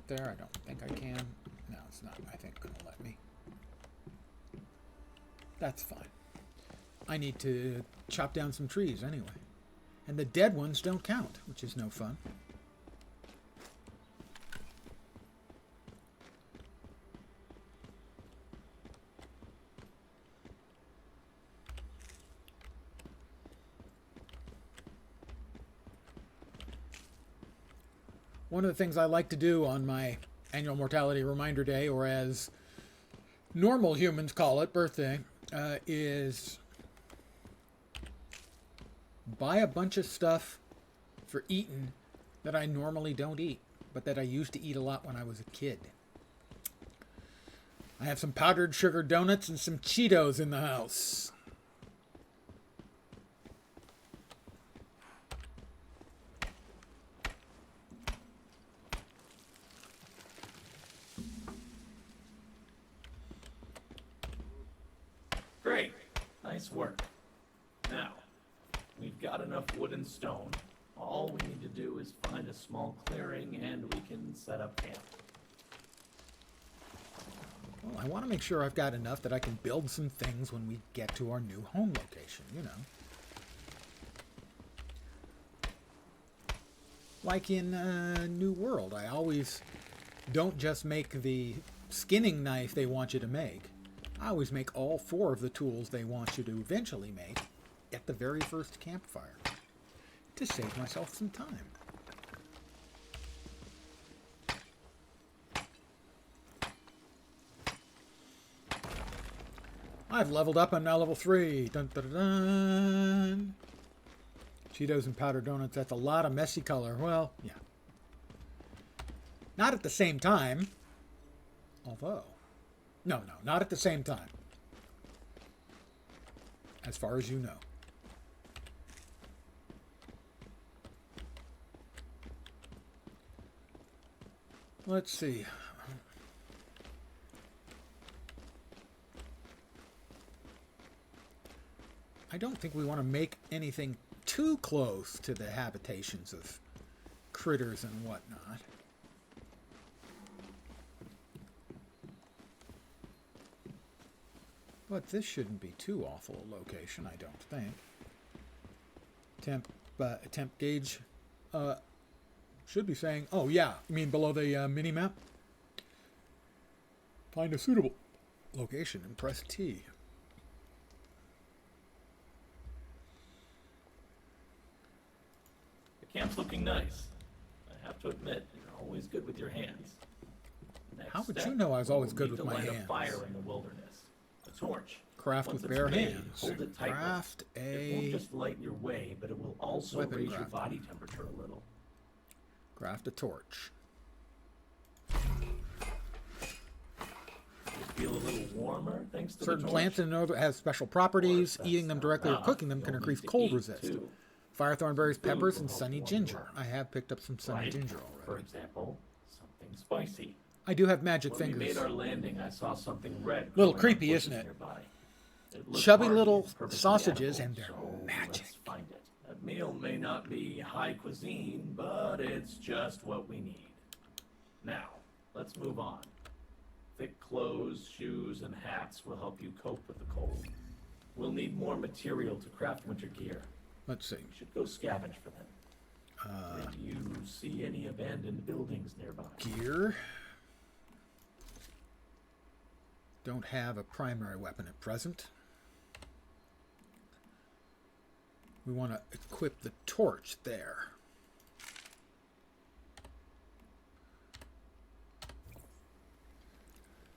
There, I don't think I can. No, it's not, I think, gonna let me. That's fine. I need to chop down some trees anyway. And the dead ones don't count, which is no fun. One of the things I like to do on my annual mortality reminder day, or as normal humans call it, birthday, is buy a bunch of stuff for eating that I normally don't eat, but that I used to eat a lot when I was a kid. I have some powdered sugar donuts and some Cheetos in the house.
Nice work. Now, we've got enough wood and stone. All we need to do is find a small clearing and we can set up camp.
Well, I want to make sure I've got enough that I can build some things when we get to our new home location, you know. Like in New World, I always don't just make the skinning knife they want you to make. I always make all 4 of the tools they want you to eventually make at the very first campfire to save myself some time. I've leveled up. I'm now level 3. Dun, dun, dun, dun. Cheetos and powdered donuts. That's a lot of messy color. Well, yeah. Not at the same time. Although. No, not at the same time. As far as you know. Let's see. I don't think we want to make anything too close to the habitations of critters and whatnot. But this shouldn't be too awful a location, I don't think. Temp gauge should be saying, oh yeah, you mean below the mini-map? Find a suitable location and press T.
The camp's looking nice. I have to admit, you're always good with your hands. Next
How would
step,
you know I was always
we'll
good
need
with
to
my
light a
hands?
fire in the wilderness. A torch.
Craft
Once
with
it's
bare
made,
hands.
hold it tightly.
Craft
It won't
a
just light your way, but it will also
weapon
raise your
craft.
body temperature a little.
craft a torch.
You feel a little warmer thanks to
Certain
the
plants
torch?
in another have special properties.
Or if
Eating them
that's
directly or
not
cooking them
enough,
can
you'll
increase
need to
cold
eat,
resist.
too.
Firethorn berries,
Food
peppers,
will
and
help
sunny
warm you
ginger.
up.
I have picked up some sunny
Like,
ginger
for
already.
example, something spicy.
I do have magic
When we
fingers.
made our landing, I saw something red.
Little
growing on
creepy,
bushes
isn't it?
nearby. It looked
Chubby
hardy
little
and perfectly
sausages,
edible,
and they're
so
magic.
Let's find it. That meal may not be high cuisine, but it's just what we need. Now, let's move on. Thick clothes, shoes, and hats will help you cope with the cold. We'll need more material to craft winter gear.
Let's see.
We should go scavenge for them. Did you see any abandoned buildings nearby?
Gear. Don't have a primary weapon at present. We want to equip the torch there.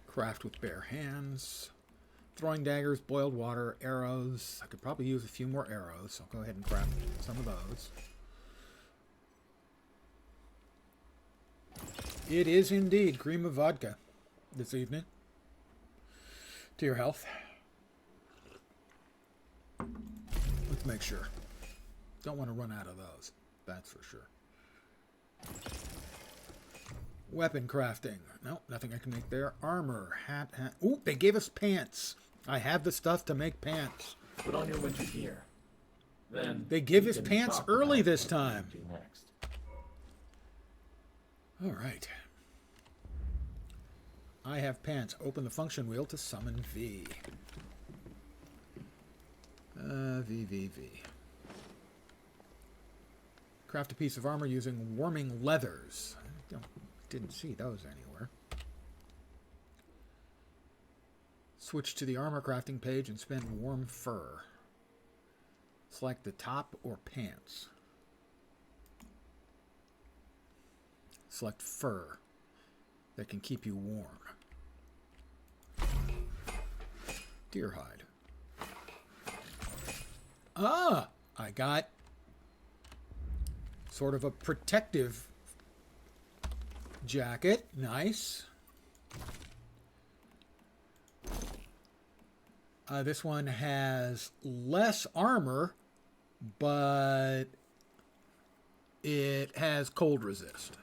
Craft with bare hands. Throwing daggers, boiled water, arrows. I could probably use a few more arrows. I'll go ahead and craft some of those. It is indeed cream of vodka this evening. To your health. Let's make sure. Don't want to run out of those. That's for sure. Weapon crafting. No, nothing I can make there. Armor. Hat. Ooh, they gave us pants. I have the stuff to make pants.
Put on your winter gear. Then
They give
we
us
can
pants
talk
early
about
this
what we
time.
do next.
All right. I have pants. Open the function wheel to summon V. V. Craft a piece of armor using warming leathers. Didn't see those anywhere. Switch to the armor crafting page and spend warm fur. Select the top or pants. Select fur that can keep you warm. Deer hide. Ah, I got sort of a protective jacket. Nice. This one has less armor, but it has cold resist.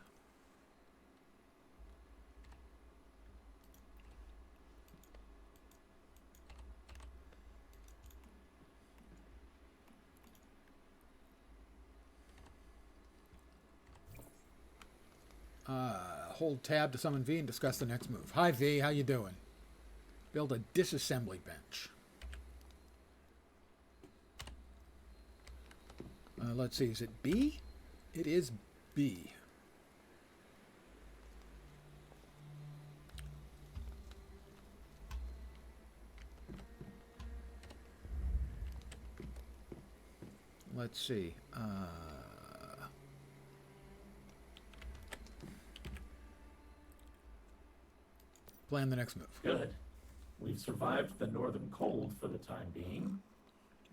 hold tab to summon V and discuss the next move. Hi V, how you doing? Build a disassembly bench. Let's see, is it B? It is B. Let's see. Plan the next move.
Good. We've survived the northern cold for the time being,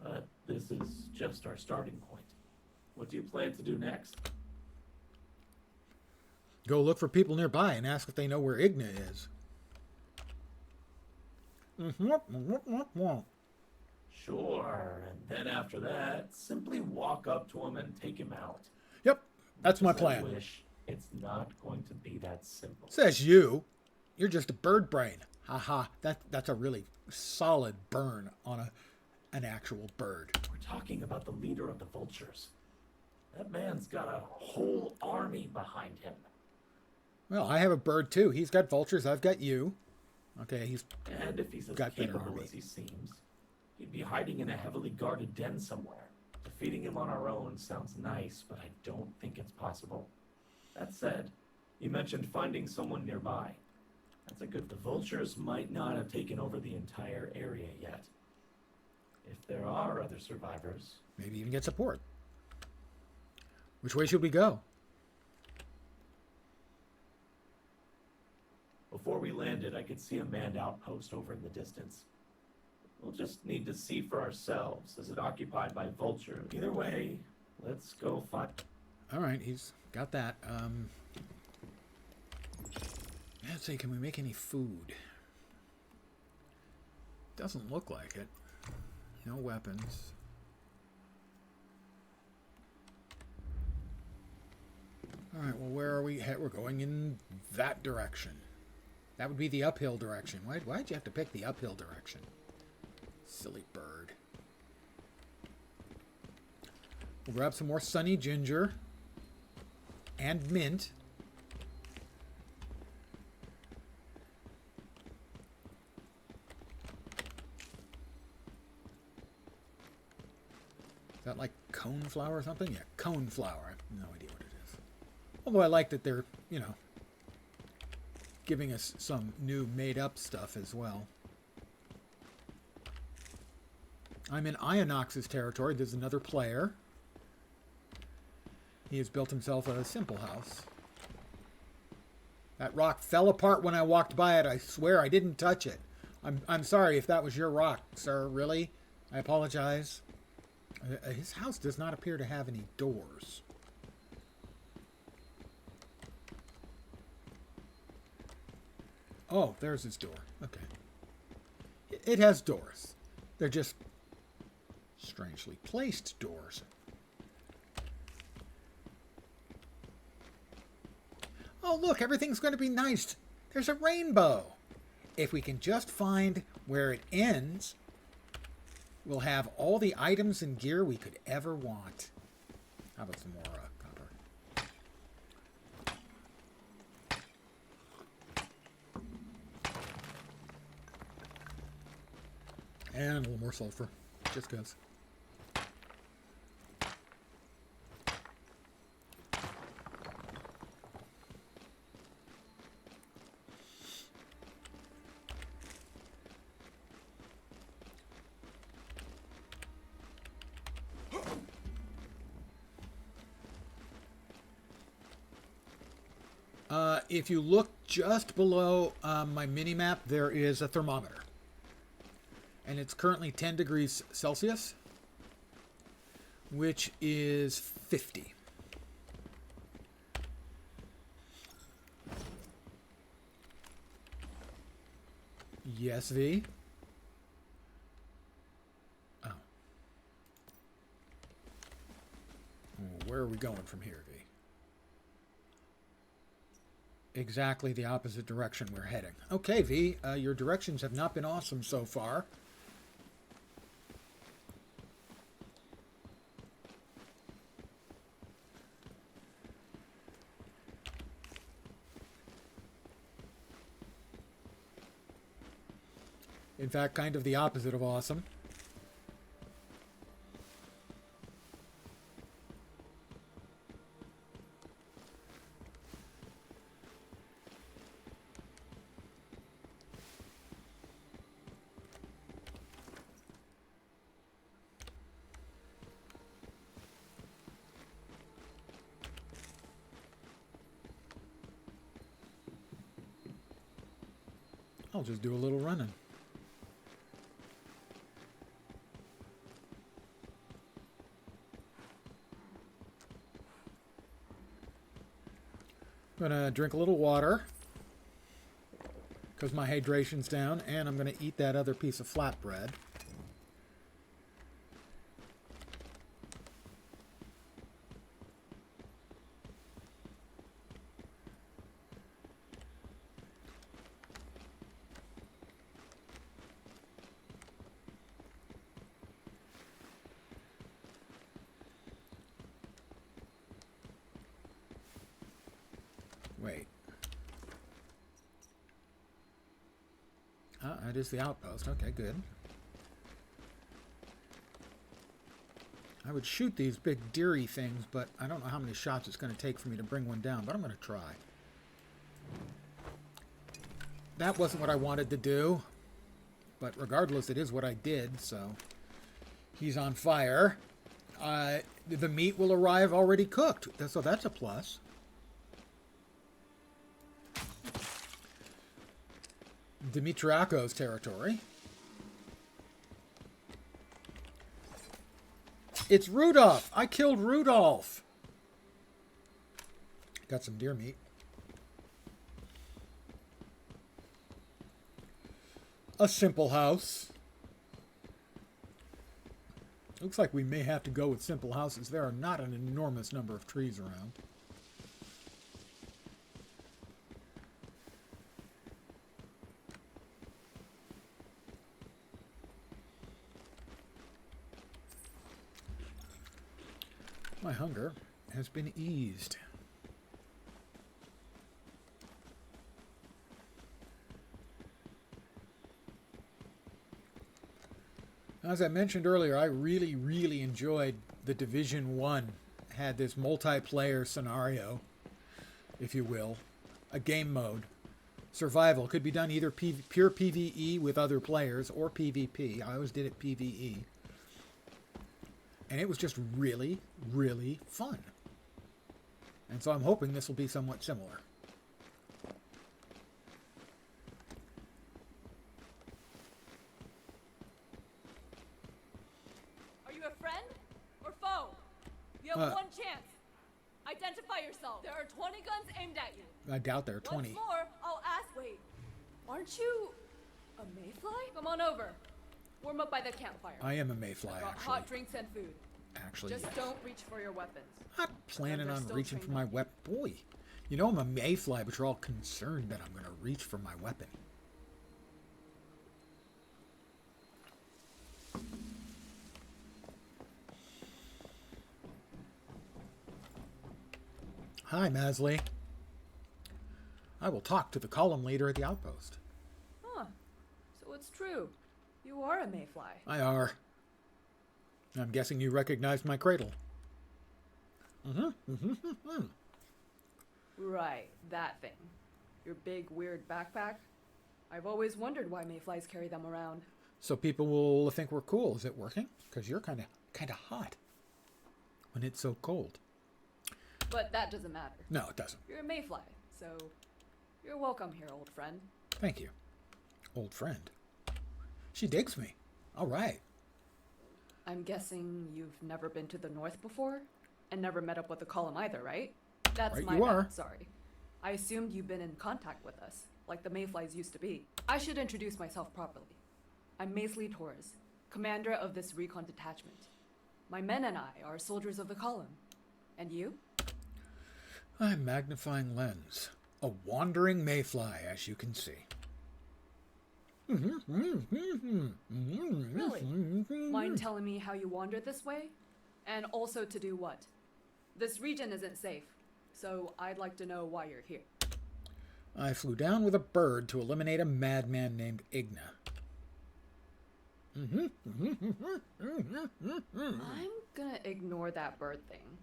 but this is just our starting point. What do you plan to do next?
Go look for people nearby and ask if they know where Igna is.
Sure, and then after that, simply walk up to him and take him out.
Yep, that's my
Because I
plan.
wish it's not going to be that simple.
Says you. You're just a bird brain. Haha, that's a really solid burn on an actual bird.
We're talking about the leader of the vultures. That man's got a whole army behind him.
Well, I have a bird too. He's got vultures. I've got you. Okay, he's
And if he's as
got better
capable
army.
as he seems, he'd be hiding in a heavily guarded den somewhere. Defeating him on our own sounds nice, but I don't think it's possible. That said, you mentioned finding someone nearby. That's a good. The vultures might not have taken over the entire area yet. If there are other survivors,
maybe even get support. Which way should we go?
before we landed, I could see a manned outpost over in the distance. We'll just need to see for ourselves. Is it occupied by vultures? Either way, let's go find.
All right, he's got that. Let's see, can we make any food? Doesn't look like it. No weapons. All right, well, where are we? We're going in that direction. That would be the uphill direction. Why'd you have to pick the uphill direction? Silly bird. We'll grab some more sunny ginger and mint. Is that like cone flour or something? Yeah, cone flour. I have no idea what it is. Although I like that they're, you know, giving us some new made-up stuff as well. I'm in Ionox's territory. There's another player. He has built himself a simple house. That rock fell apart when I walked by it. I swear I didn't touch it. I'm sorry if that was your rock, sir. Really? I apologize. His house does not appear to have any doors. Oh, there's his door. Okay. It has doors. They're just strangely placed doors. Oh, look, everything's going to be nice. There's a rainbow. If we can just find where it ends, we'll have all the items and gear we could ever want. How about some more copper? And a little more sulfur, just because. If you look just below my mini-map, there is a thermometer. And it's currently 10 degrees Celsius, which is 50. Yes, V? Oh. Where are we going from here, V? Exactly the opposite direction we're heading. Okay, V, your directions have not been awesome so far. In fact, kind of the opposite of awesome. I'll just do a little running. I'm gonna drink a little water because my hydration's down, and I'm gonna eat that other piece of flatbread. Wait. Ah, it is the outpost. Okay, good. I would shoot these big deery things, but I don't know how many shots it's going to take for me to bring one down, but I'm going to try. That wasn't what I wanted to do, but regardless, it is what I did, so he's on fire. The meat will arrive already cooked, so that's a plus. Dimitriako's territory. It's Rudolph! I killed Rudolph! Got some deer meat. A simple house. Looks like we may have to go with simple houses. There are not an enormous number of trees around. My hunger has been eased. As I mentioned earlier, I really enjoyed the Division 1. Had this multiplayer scenario, if you will, a game mode. Survival could be done either pure PvE with other players or PvP. I always did it PvE. And it was just really fun. And so I'm hoping this will be somewhat similar.
Are you a friend or foe? You have one chance. Identify yourself. There are 20 guns aimed at you.
I doubt there are 20.
Once more, I'll ask. Wait, aren't you a mayfly? Come on over. Warm up by the campfire.
I am a mayfly,
Brought
actually.
hot drinks and food.
Actually,
Just
yes.
don't reach for your weapons.
I'm not planning
They're
on
still
reaching for
trained
my
on you.
weapon. Boy, you know I'm a mayfly, but you're all concerned that I'm going to reach for my weapon. Hi, Masley. I will talk to the column leader at the outpost.
Huh. So it's true. You are a mayfly.
I are. I'm guessing you recognized my cradle.
Right, that thing. Your big, weird backpack. I've always wondered why mayflies carry them around.
So people will think we're cool. Is it working? Because you're kind of hot when it's so cold.
But that doesn't matter.
No, it doesn't.
You're a mayfly, so you're welcome here, old friend.
Thank you, old friend. She digs me. All right.
I'm guessing you've never been to the north before? And never met up with the column either, right? That's
Right,
my
you
bad,
are.
sorry. I assumed you've been in contact with us, like the mayflies used to be. I should introduce myself properly. I'm Maisley Torres, commander of this recon detachment. My men and I are soldiers of the column. And you?
I'm Magnifying Lens, a wandering mayfly, as you can see.
Really? Mind telling me how you wandered this way? And also to do what? This region isn't safe, so I'd like to know why you're here.
I flew down with a bird to eliminate a madman named Igna.
I'm gonna ignore that bird thing.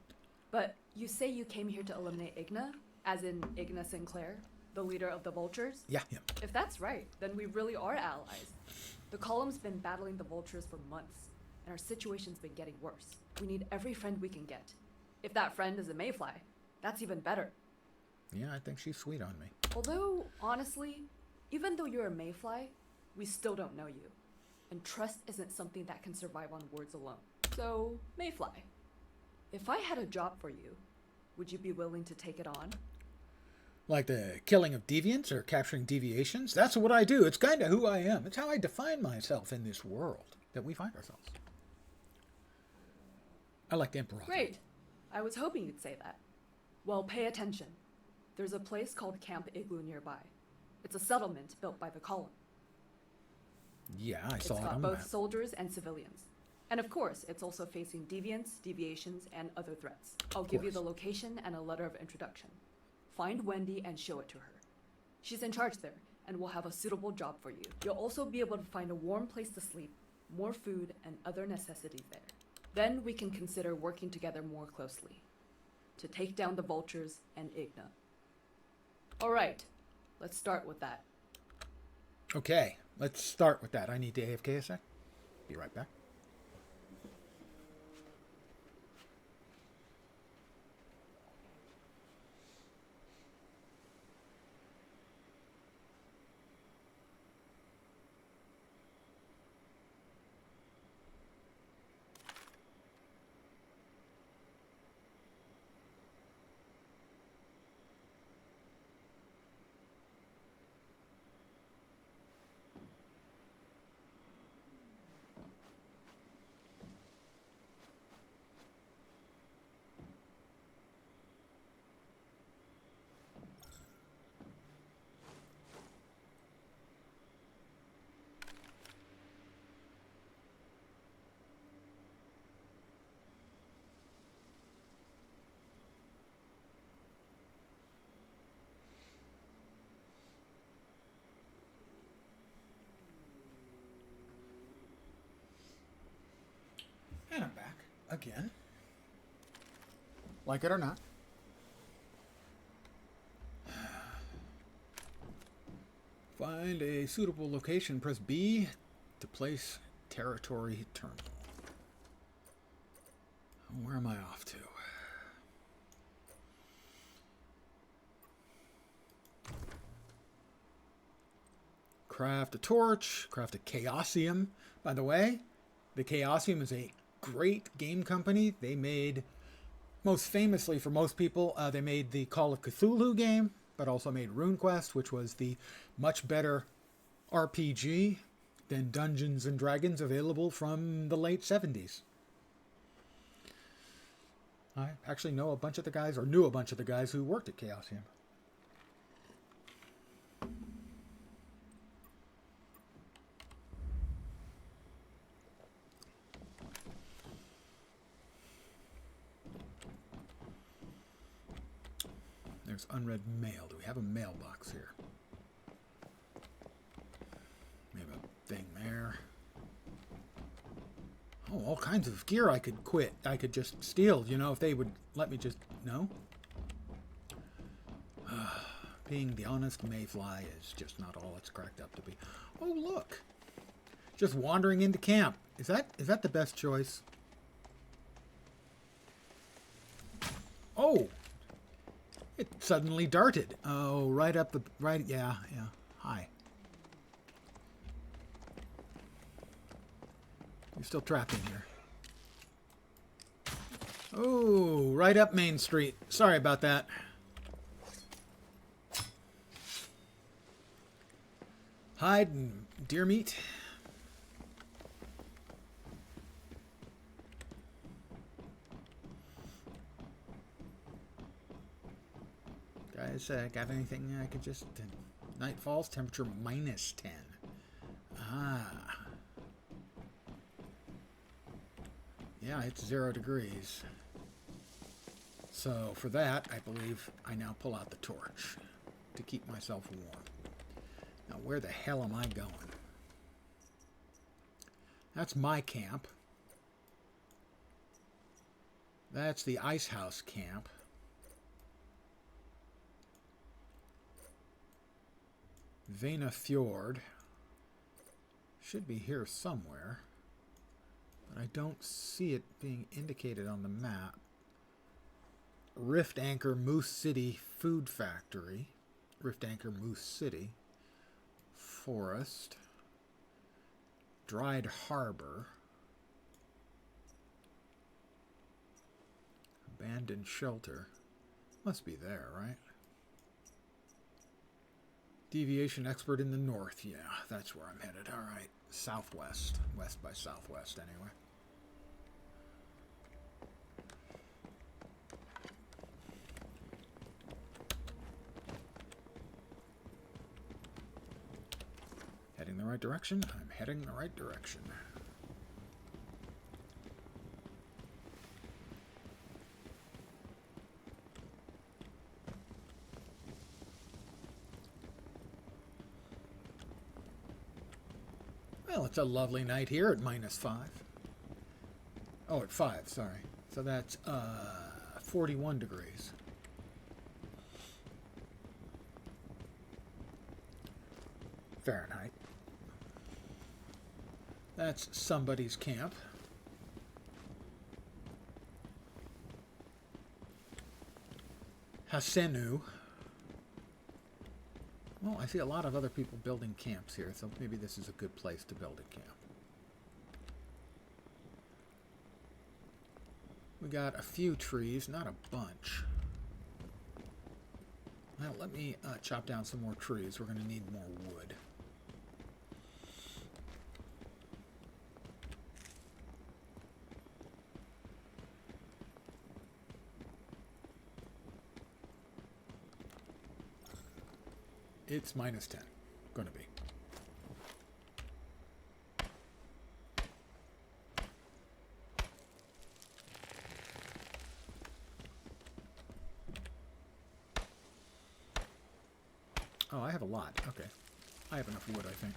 But you say you came here to eliminate Igna? As in Igna Sinclair, the leader of the Vultures?
Yeah, him.
If that's right, then we really are allies. The column's been battling the Vultures for months, and our situation's been getting worse. We need every friend we can get. If that friend is a mayfly, that's even better.
Yeah, I think she's sweet on me.
Although, honestly, even though you're a mayfly, we still don't know you. And trust isn't something that can survive on words alone. So, mayfly, if I had a job for you, would you be willing to take it on?
Like the killing of deviants or capturing deviations? That's what I do. It's kind of who I am. It's how I define myself in this world that we find ourselves. I like to improvise.
Great. I was hoping you'd say that. Well, pay attention. There's a place called Camp Igloo nearby. It's a settlement built by the column.
Yeah, I
It's
saw it
got
on the
both
map.
soldiers and civilians. And of course, it's also facing deviants, deviations, and other threats. I'll give you the location and a letter of introduction. Find Wendy and show it to her. She's in charge there, and will have a suitable job for you. You'll also be able to find a warm place to sleep, more food, and other necessities there. Then we can consider working together more closely to take down the Vultures and Igna. All right, let's start with that.
Okay, let's start with that. I need to AFK a sec. Be right back. And I'm back again. Like it or not. Find a suitable location. Press B to place territory terminal. Where am I off to? Craft a torch. Craft a Chaosium. By the way, the Chaosium is a great game company. They made, most famously for most people, they made the Call of Cthulhu game, but also made RuneQuest, which was the much better RPG than Dungeons and Dragons available from the late 70s. I actually know a bunch of the guys, or knew a bunch of the guys who worked at Chaosium. There's unread mail. Do we have a mailbox here? We have a thing there. Oh, all kinds of gear I could quit. I could just steal, you know, if they would let me just... No? Being the honest mayfly is just not all it's cracked up to be. Oh, look! Just wandering into camp. Is that the best choice? Oh! It suddenly darted. Oh, right up the... Right, yeah. Hi. You're still trapped in here. Oh, right up Main Street. Sorry about that. Hide and deer meat. Guys, got anything I could just... Night falls, temperature -10. Ah. Yeah, it's 0 degrees. So for that, I believe I now pull out the torch to keep myself warm. Now where the hell am I going? That's my camp. That's the Ice House camp. Vena Fjord. Should be here somewhere. But I don't see it being indicated on the map. Rift Anchor Moose City Food Factory. Rift Anchor Moose City. Forest. Dried Harbor. Abandoned Shelter. Must be there, right? Deviation Expert in the North. Yeah, that's where I'm headed. All right. Southwest. West by southwest, anyway. Heading the right direction? I'm heading the right direction. Well, it's a lovely night here at -5. Oh, at 5, sorry. So that's 41 degrees. Fahrenheit. That's somebody's camp. Hasenu. Well, I see a lot of other people building camps here, so maybe this is a good place to build a camp. We got a few trees, not a bunch. Well, let me chop down some more trees. We're going to need more wood. It's -10. Going to be. Oh, I have a lot. Okay. I have enough wood, I think.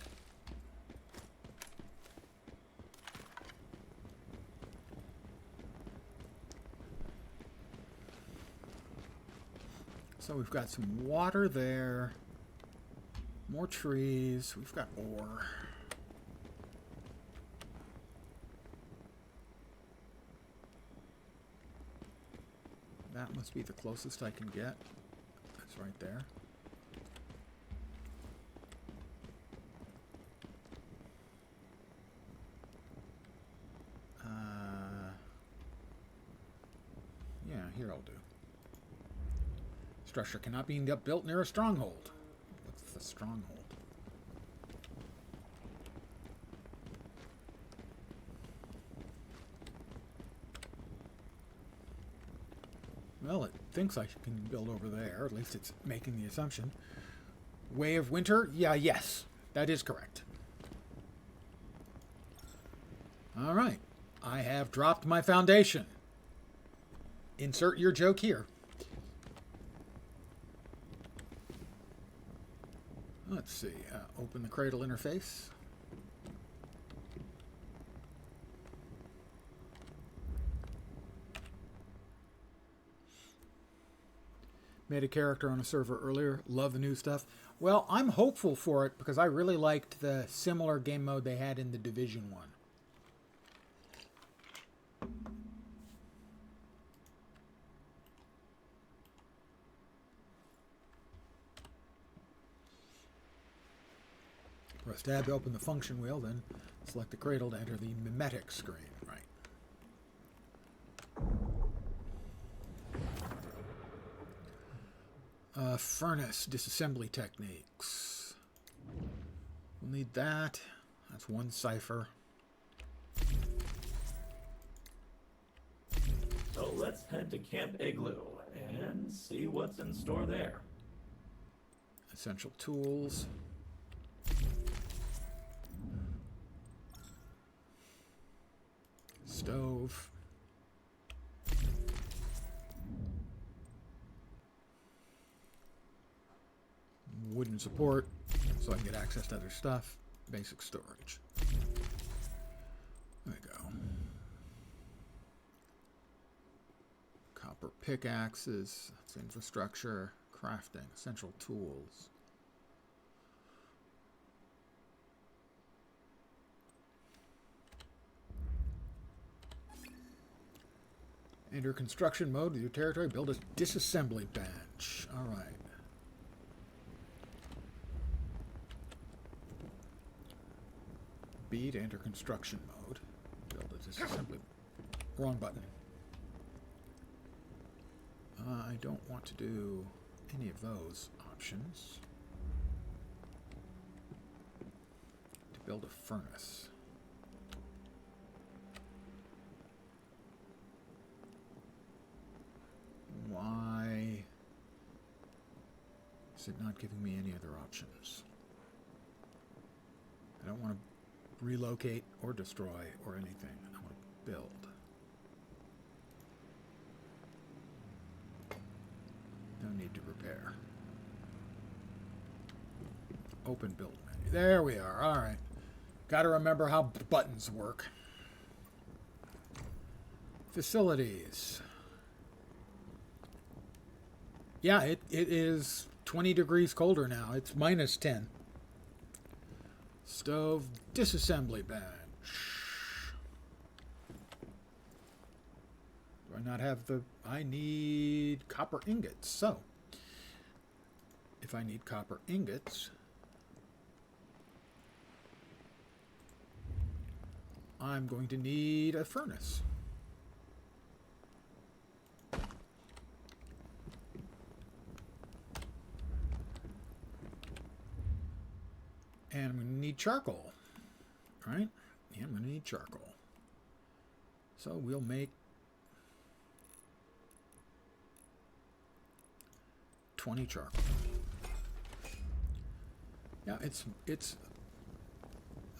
So we've got some water there. More trees. We've got ore. That must be the closest I can get. That's right there. Yeah, here I'll do. Structure cannot be built near a stronghold. What's the stronghold? Well, it thinks I can build over there. At least it's making the assumption. Way of Winter? Yeah, yes. That is correct. All right. I have dropped my foundation. Insert your joke here. Let's see. Open the cradle interface. Made a character on a server earlier. Love the new stuff. Well, I'm hopeful for it because I really liked the similar game mode they had in the Division 1. Press tab to open the function wheel, then select the cradle to enter the mimetic screen. Right. Furnace disassembly techniques. We'll need that. That's one cipher.
So let's head to Camp Igloo and see what's in store there.
Essential tools. Stove. Wooden support, so I can get access to other stuff. Basic storage. pickaxes. That's infrastructure, crafting, essential tools. Enter construction mode with your territory. Build a disassembly bench. All right. B to enter construction mode. Build a disassembly. Wrong button. I don't want to do any of those options. To build a furnace. Why is it not giving me any other options? I don't want to relocate or destroy or anything. I want to build. No need to repair. Open build menu. There we are. All right. Got to remember how buttons work. Facilities. Yeah, it is 20 degrees colder now. It's minus 10. Stove, disassembly bench. Do I not have the... I need copper ingots. So, if I need copper ingots, I'm going to need a furnace. And I'm going to need charcoal, right? Yeah, I'm going to need charcoal. So we'll make 20 charcoal. Yeah, it's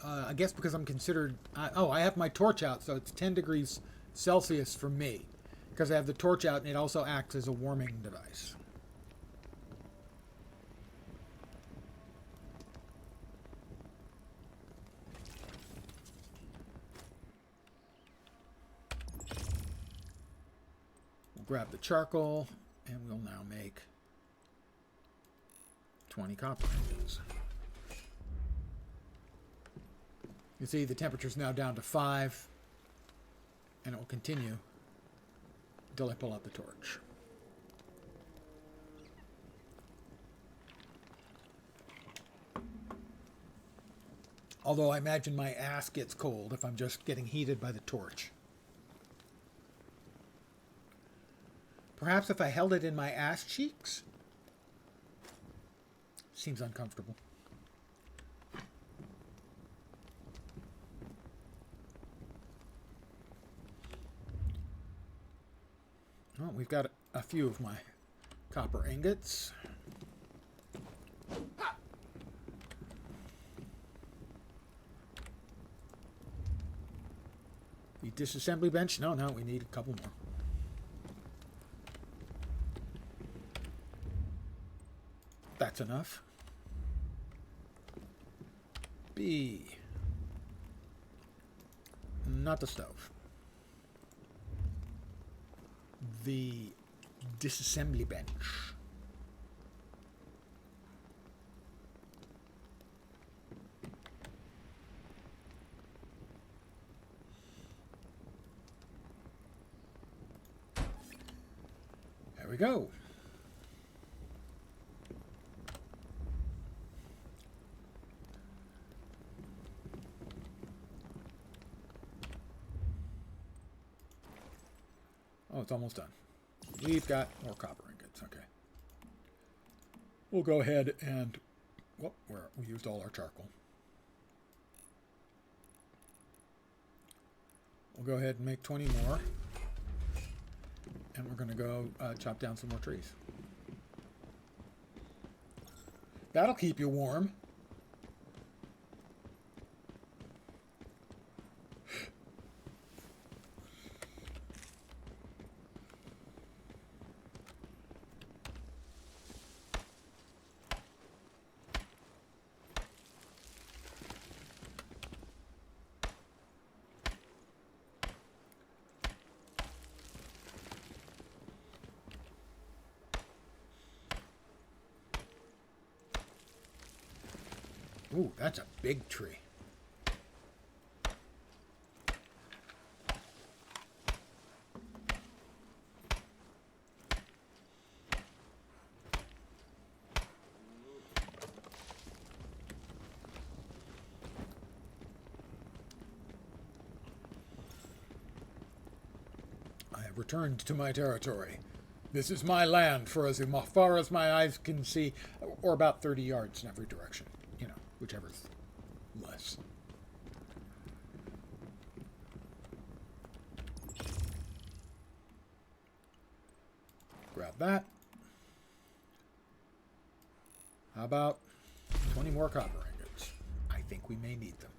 I guess because I'm considered... I have my torch out, so it's 10 degrees Celsius for me. Because I have the torch out, and it also acts as a warming device. Grab the charcoal, and we'll now make 20 copper ingots. You see the temperature's now down to 5, and it will continue until I pull out the torch. Although I imagine my ass gets cold if I'm just getting heated by the torch. Perhaps if I held it in my ass cheeks? Seems uncomfortable. Well, we've got a few of my copper ingots. The disassembly bench? No, we need a couple more. That's enough. B. Not the stove. The disassembly bench. There we go. Oh, it's almost done. We've got more copper ingots. Okay. We'll go ahead and... Whoop, we used all our charcoal. We'll go ahead and make 20 more. And we're going to go chop down some more trees. That'll keep you warm. Ooh, that's a big tree. I have returned to my territory. This is my land for as far as my eyes can see, or about 30 yards in every direction. You know, whichever's less. Grab that. How about 20 more copper ingots? I think we may need them.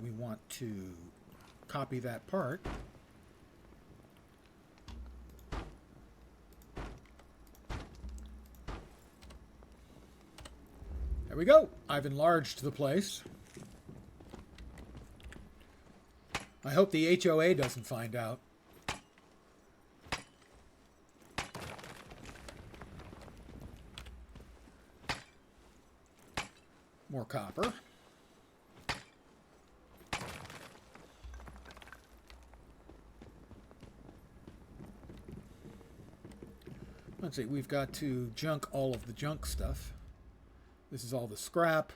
We want to copy that part. There we go. I've enlarged the place. I hope the HOA doesn't find out. More copper. Let's see, we've got to junk all of the junk stuff. This is all the scrap.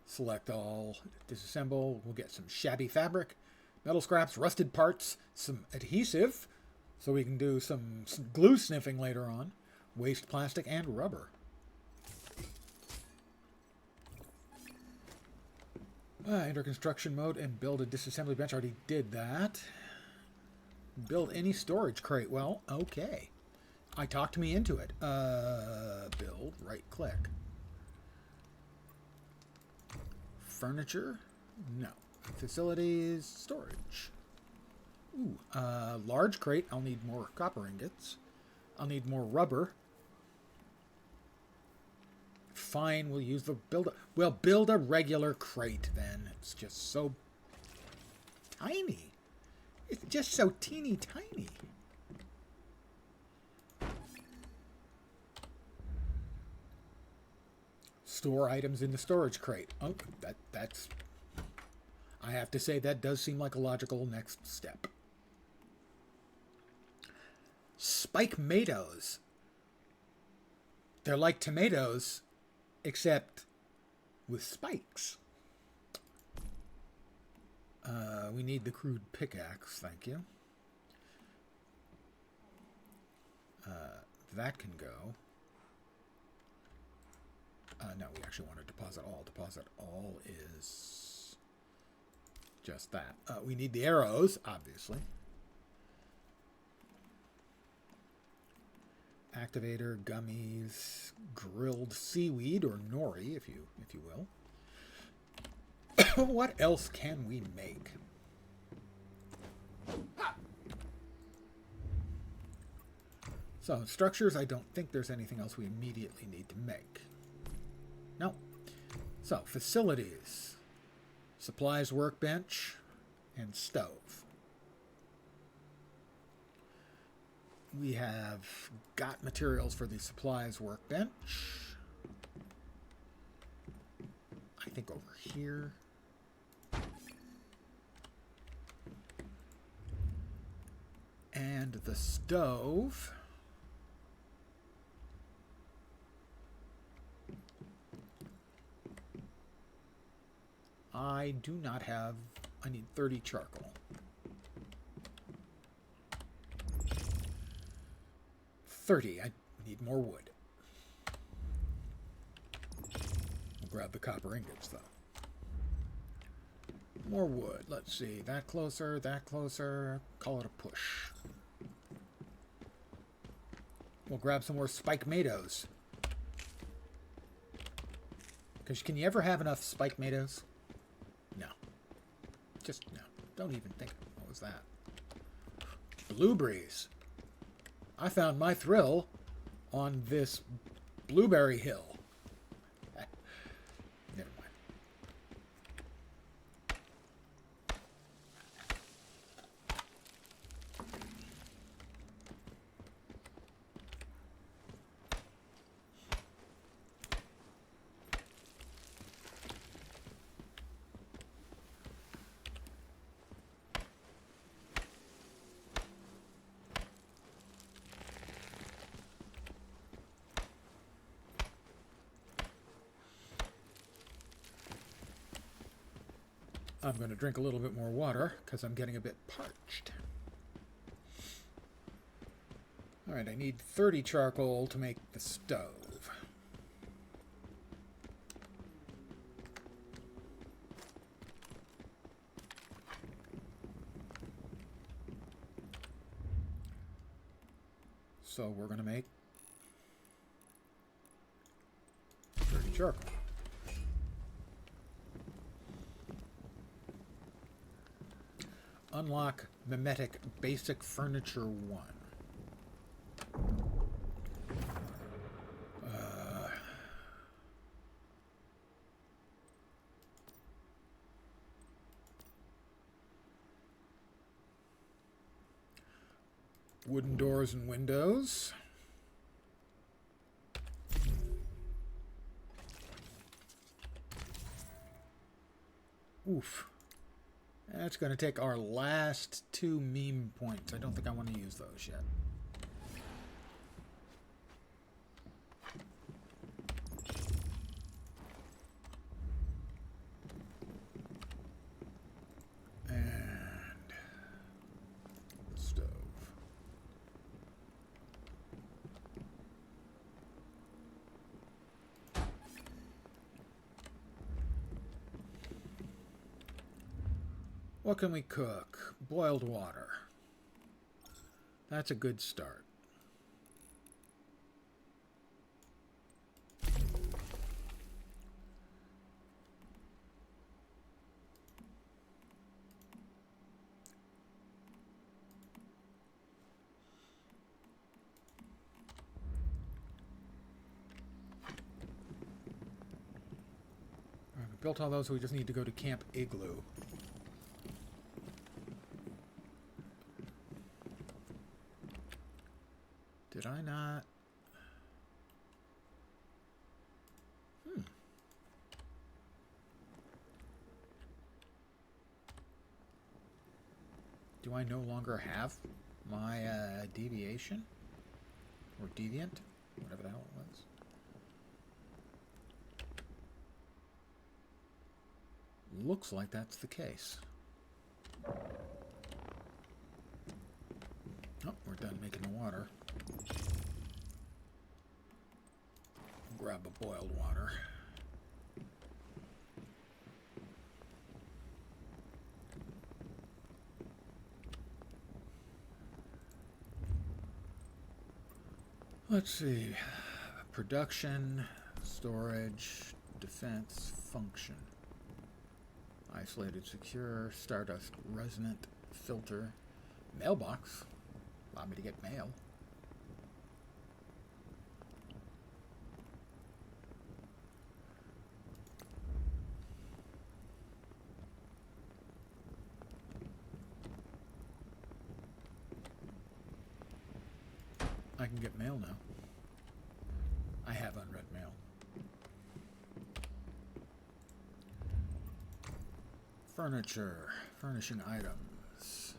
Select all, disassemble. We'll get some shabby fabric, metal scraps, rusted parts, some adhesive, so we can do some glue sniffing later on, waste plastic, and rubber. Enter construction mode and build a disassembly bench. Already did that. Build any storage crate. Well, okay. I talked me into it. Build, right click. Furniture? No. Facilities, storage. Ooh, large crate. I'll need more copper ingots. I'll need more rubber. Fine, we'll use the we'll build a regular crate then. It's just so tiny. It's just so teeny tiny. Store items in the storage crate. Oh, that's I have to say that does seem like a logical next step. Spike tomatoes. They're like tomatoes, except with spikes. We need the crude pickaxe, thank you. That can go. No, we actually want to deposit all. Deposit all is just that. We need the arrows, obviously. Activator, gummies, grilled seaweed, or nori, if you will. What else can we make? So, structures, I don't think there's anything else we immediately need to make. No. So, facilities. Supplies workbench and stove. We have got materials for the supplies workbench. I think over here. And the stove. I do not have, I need 30 charcoal. 30, I need more wood. We'll grab the copper ingots though. More wood, let's see, that closer, call it a push. We'll grab some more spike tomatoes. Because can you ever have enough spike tomatoes? No. Just no. Don't even think. What was that? Blueberries. I found my thrill on this blueberry hill. Never mind. I'm going to drink a little bit more water because I'm getting a bit parched. Alright, I need 30 charcoal to make the stove. So we're going to make 30 charcoal. Unlock Mimetic Basic Furniture 1. Wooden doors and windows. Oof. That's going to take our last 2 meme points. I don't think I want to use those yet. And stove. What can we cook? Boiled water. That's a good start. All right, we built all those, so we just need to go to Camp Igloo. Did I not? Do I no longer have my deviation? Or deviant? Whatever the hell it was. Looks like that's the case. Oh, we're done making the water. Grab a boiled water. Let's see. Production, storage, defense, function. Isolated, secure, stardust, resonant, filter, mailbox. Allow me to get mail. I can get mail now. I have unread mail. Furniture, furnishing items.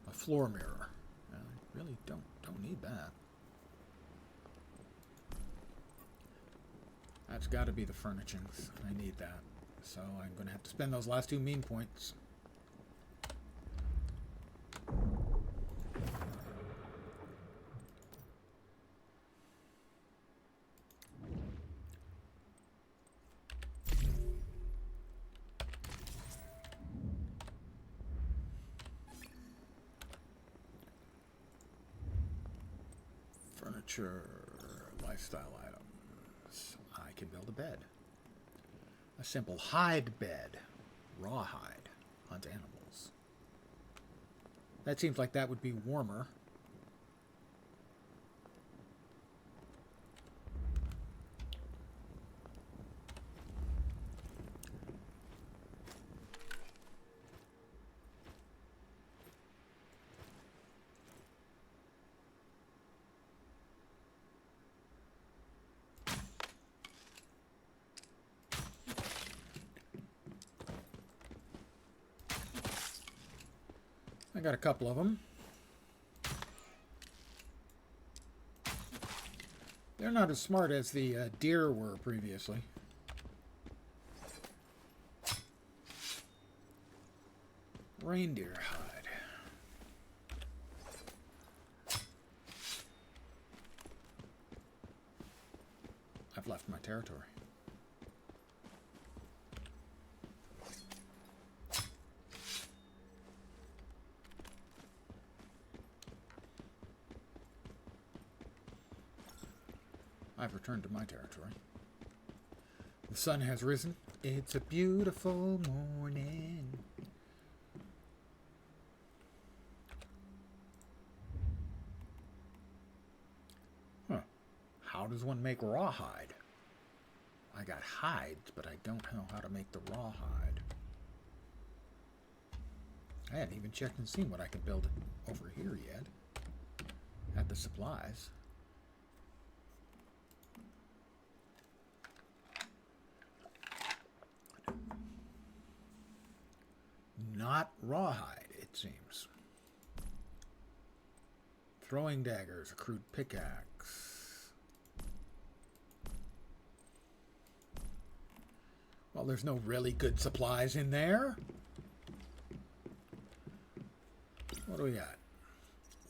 A floor mirror. I really don't need that. That's got to be the furnishings. I need that. So I'm going to have to spend those last 2 mean points. Furniture, lifestyle items. I can build a bed. A simple hide bed. Rawhide. Hunt animals. That seems like that would be warmer. I got a couple of them. They're not as smart as the deer were previously. Reindeer hide. I've left my territory. I've returned to my territory. The sun has risen. It's a beautiful morning. Huh. How does one make rawhide? I got hides, but I don't know how to make the rawhide. I hadn't even checked and seen what I could build over here yet. At the supplies. Not rawhide, it seems. Throwing daggers, a crude pickaxe. Well, there's no really good supplies in there. What do we got?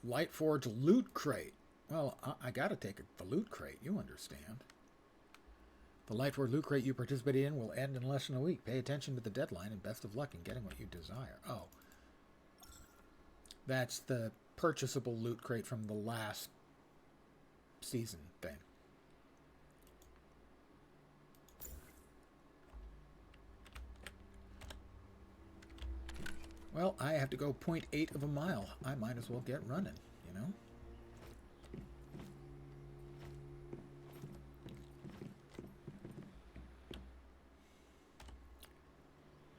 Lightforge loot crate. Well, I gotta take the loot crate, you understand. The Lightforge loot crate you participated in will end in less than a week. Pay attention to the deadline and best of luck in getting what you desire. Oh. That's the purchasable loot crate from the last season thing. Well, I have to go 0.8 of a mile. I might as well get running, you know?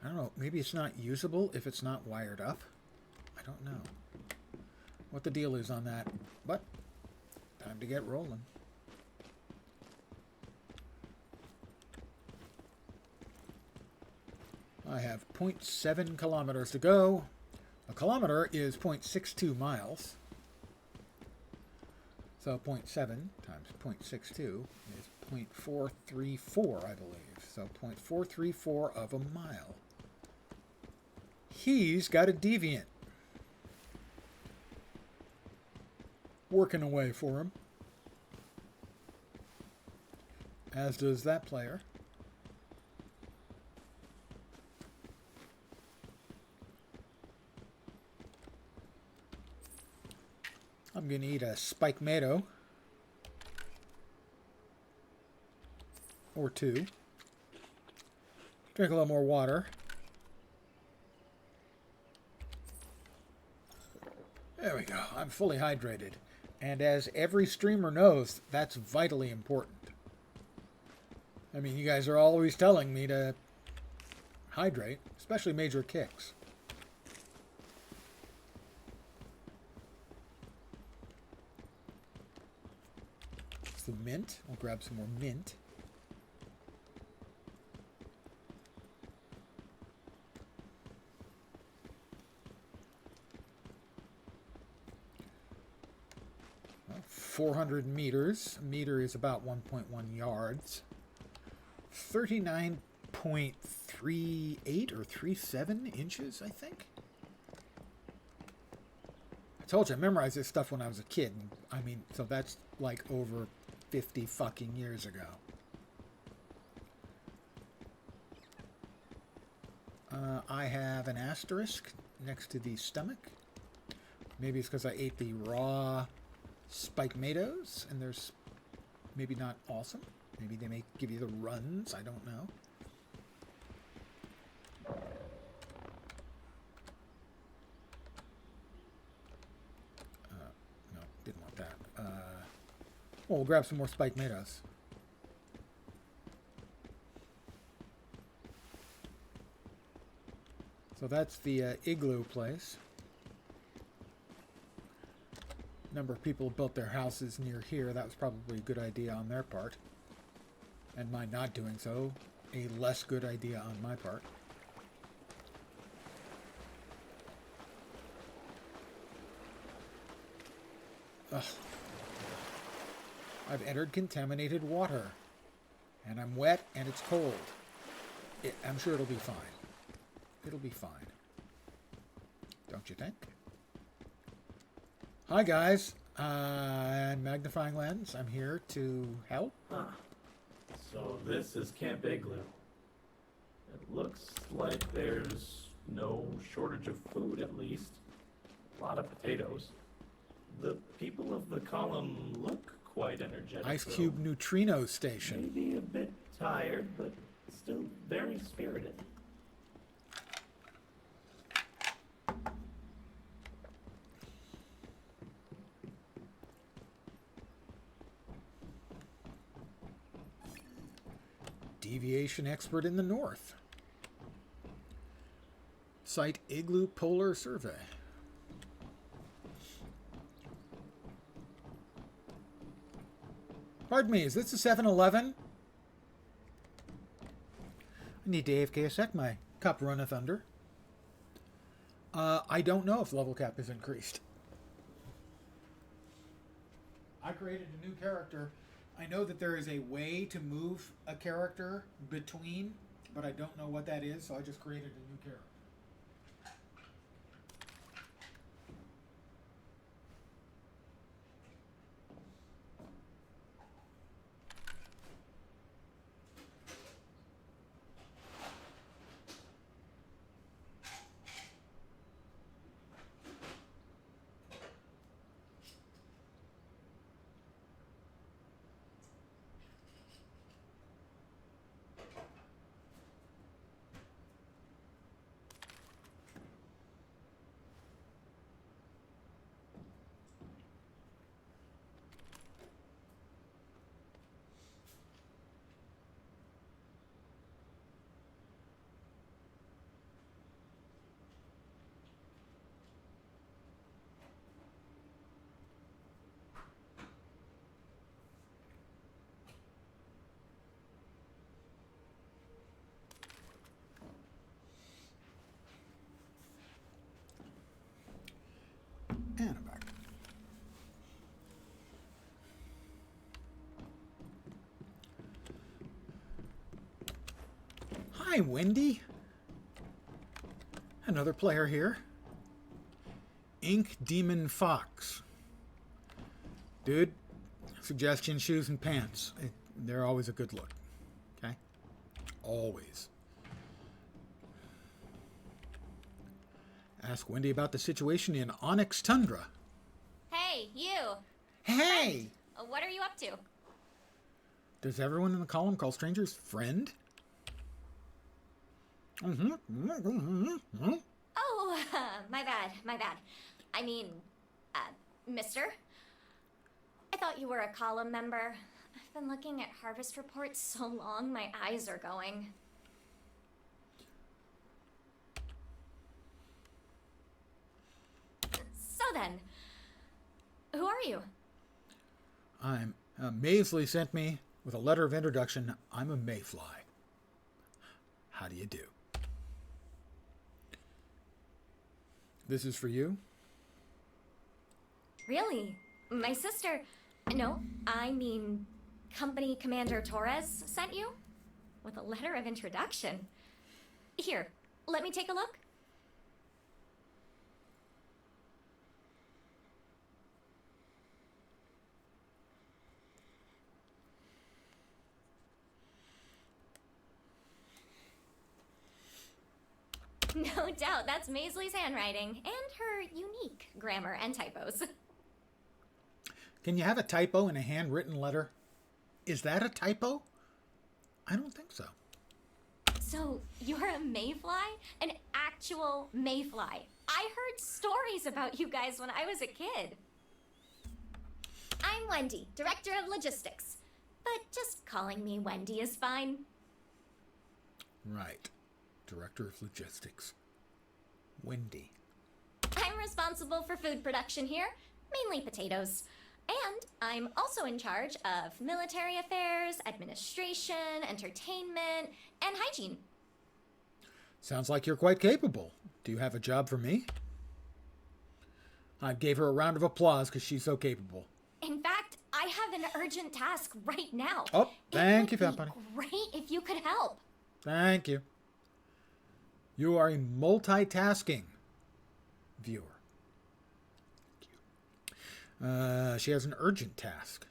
I don't know. Maybe it's not usable if it's not wired up. I don't know what the deal is on that. But time to get rolling. I have 0.7 kilometers to go. A kilometer is 0.62 miles. So 0.7 times 0.62 is 0.434, I believe. So 0.434 of a mile. He's got a deviant working away for him. As does that player. I'm going to eat a spike tomato. Or two. Drink a little more water. There we go. I'm fully hydrated. And as every streamer knows, that's vitally important. I mean, you guys are always telling me to hydrate, especially major kicks. Some mint. We'll grab some more mint. Well, 400 meters. A meter is about 1.1 yards. 39.38 or 37 inches, I think. I told you I memorized this stuff when I was a kid. I mean, so that's like over 50 fucking years ago. I have an asterisk next to the stomach. Maybe it's because I ate the raw spiked tomatoes and there's maybe not awesome. Maybe they may give you the runs. I don't know. No, didn't want that. Well, we'll grab some more spiked tomatoes. So that's the igloo place. Number of people built their houses near here. That was probably a good idea on their part. And my not doing so, a less good idea on my part. Ugh. I've entered contaminated water. And I'm wet and it's cold. I'm sure it'll be fine. It'll be fine. Don't you think? Hi, guys. And magnifying lens. I'm here to help.
Huh. So this is Camp Igloo. It looks like there's no shortage of food, at least. A lot of potatoes. The people of the column look quite energetic.
Ice Cube Neutrino Station.
Maybe a bit tired, but still very spirited.
Deviation expert in the north. Site Igloo Polar Survey. Pardon me, is this a 7-Eleven? I need to AFK a sec, my cup runneth under. I don't know if level cap is increased. I created a new character. I know that there is a way to move a character between, but I don't know what that is, so I just created a new character. And I'm back. Hi, Wendy. Another player here. Ink Demon Fox. Dude, suggestion shoes and pants. They're always a good look. Okay? Always. Ask Wendy about the situation in Onyx Tundra.
Hey, you.
Hey!
What are you up to?
Does everyone in the column call strangers friend?
Oh, my bad. I mean, mister? I thought you were a column member. I've been looking at harvest reports so long, my eyes are going. So then, who are you?
I'm Maisley sent me with a letter of introduction. I'm a mayfly. How do you do? This is for you?
Really? My sister... No, I mean... Company Commander Torres sent you? With a letter of introduction? Here, let me take a look. No doubt, that's Maisley's handwriting, and her unique grammar and typos.
Can you have a typo in a handwritten letter? Is that a typo? I don't think so.
So, you're a mayfly? An actual mayfly. I heard stories about you guys when I was a kid. I'm Wendy, Director of Logistics. But just calling me Wendy is fine.
Right. Director of Logistics. Wendy.
I'm responsible for food production here, mainly potatoes. And I'm also in charge of military affairs, administration, entertainment, and hygiene.
Sounds like you're quite capable. Do you have a job for me? I gave her a round of applause because she's so capable.
In fact, I have an urgent task right now.
Oh, thank you,
It would
Fat Bunny.
be great if you could help.
Thank you. You are multitasking. Viewer. She has an urgent task.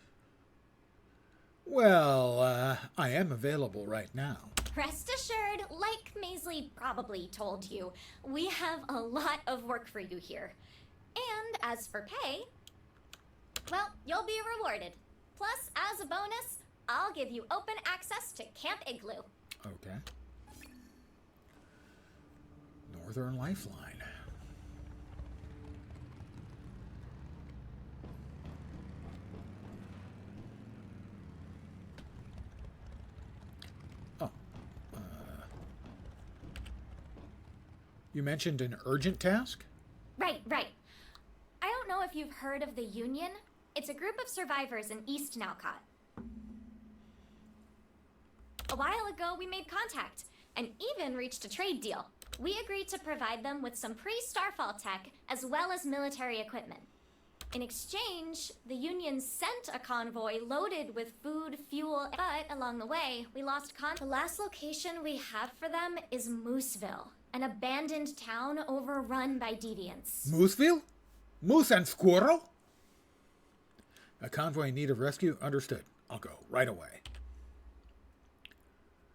Well, I am available right now.
Rest assured, like Maisley probably told you, we have a lot of work for you here. And as for pay, well, you'll be rewarded. Plus, as a bonus, I'll give you open access to Camp Igloo.
Okay. Northern Lifeline. Oh. You mentioned an urgent task?
Right. I don't know if you've heard of the Union. It's a group of survivors in East Nalcott. A while ago, we made contact, and even reached a trade deal. We agreed to provide them with some pre-Starfall tech, as well as military equipment. In exchange, the Union sent a convoy loaded with food, fuel, but along the way, we lost contact. The last location we have for them is Mooseville, an abandoned town overrun by deviants.
Mooseville? Moose and squirrel? A convoy in need of rescue? Understood. I'll go right away.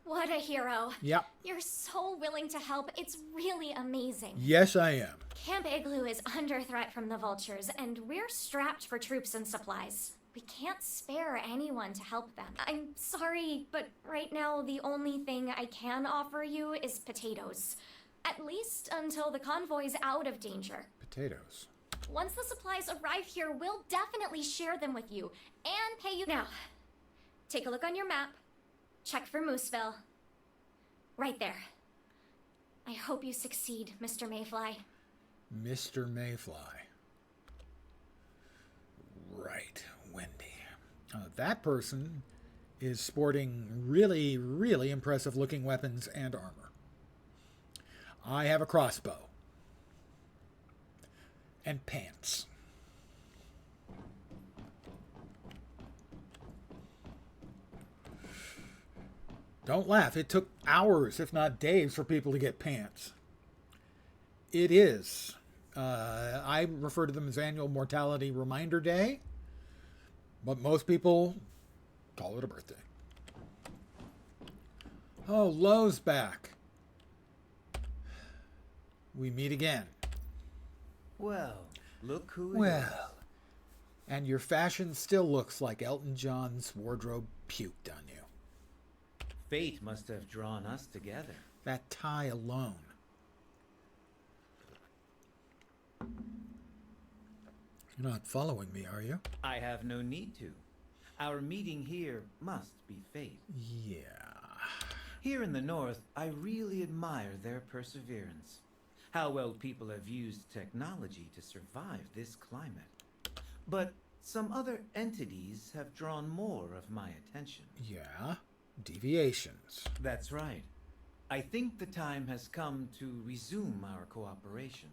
What a hero.
Yep.
You're so willing to help. It's really amazing.
Yes, I am.
Camp Igloo is under threat from the vultures, and we're strapped for troops and supplies. We can't spare anyone to help them. I'm sorry, but right now the only thing I can offer you is potatoes. At least until the convoy's out of danger.
Potatoes.
Once the supplies arrive here, we'll definitely share them with you and pay you. Now, take a look on your map. Check for Mooseville. Right there. I hope you succeed, Mr. Mayfly.
Mr. Mayfly. Right, Wendy. That person is sporting really, really impressive looking weapons and armor. I have a crossbow. And pants. Don't laugh. It took hours, if not days, for people to get pants. It is. I refer to them as Annual Mortality Reminder Day, but most people call it a birthday. Oh, Lowe's back. We meet again.
Well, look who it is.
Well, and your fashion still looks like Elton John's wardrobe puked on you.
Fate must have drawn us together.
That tie alone. You're not following me, are you?
I have no need to. Our meeting here must be fate.
Yeah.
Here in the North, I really admire their perseverance. How well people have used technology to survive this climate. But some other entities have drawn more of my attention.
Yeah. Deviations.
That's right. I think the time has come to resume our cooperation.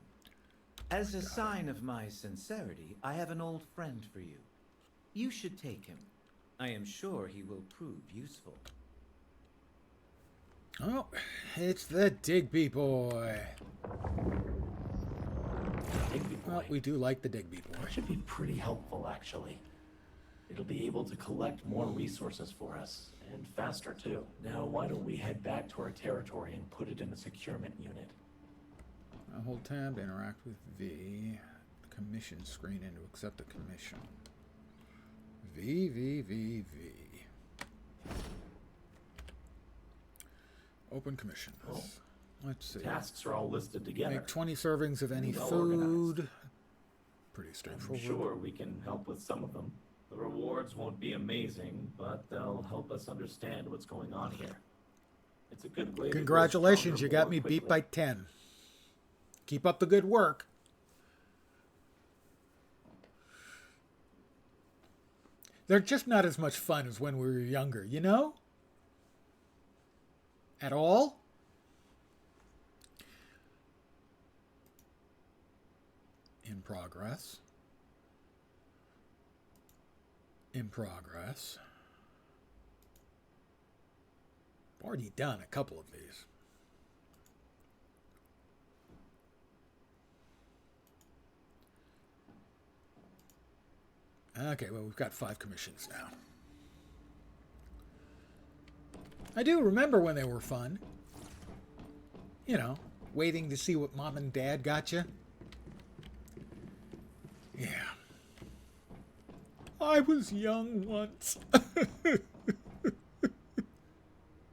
As a sign of my sincerity, I have an old friend for you. You should take him. I am sure he will prove useful.
Oh, it's the Digby boy.
Digby boy.
Well, we do like the Digby boy.
That should be pretty helpful, actually. It'll be able to collect more resources for us, and faster too. Now, why don't we head back to our territory and put it in the securement unit?
Hold tab to interact with V. Commission screen and to accept a commission. V. Open commissions.
Oh.
Let's see.
Tasks are all listed together.
Make 20 servings of any
Well
food.
organized.
Pretty
I'm
straightforward.
sure we can help with some of them. The rewards won't be amazing, but they'll help us understand what's going on here. It's a good way to grow
Congratulations,
stronger
you got
more
me beat
quickly.
by 10. Keep up the good work. They're just not as much fun as when we were younger, you know? At all? In progress. In progress. Already done a couple of these. Okay, well, we've got 5 commissions now. I do remember when they were fun. You know, waiting to see what mom and dad got you. Yeah. I was young once.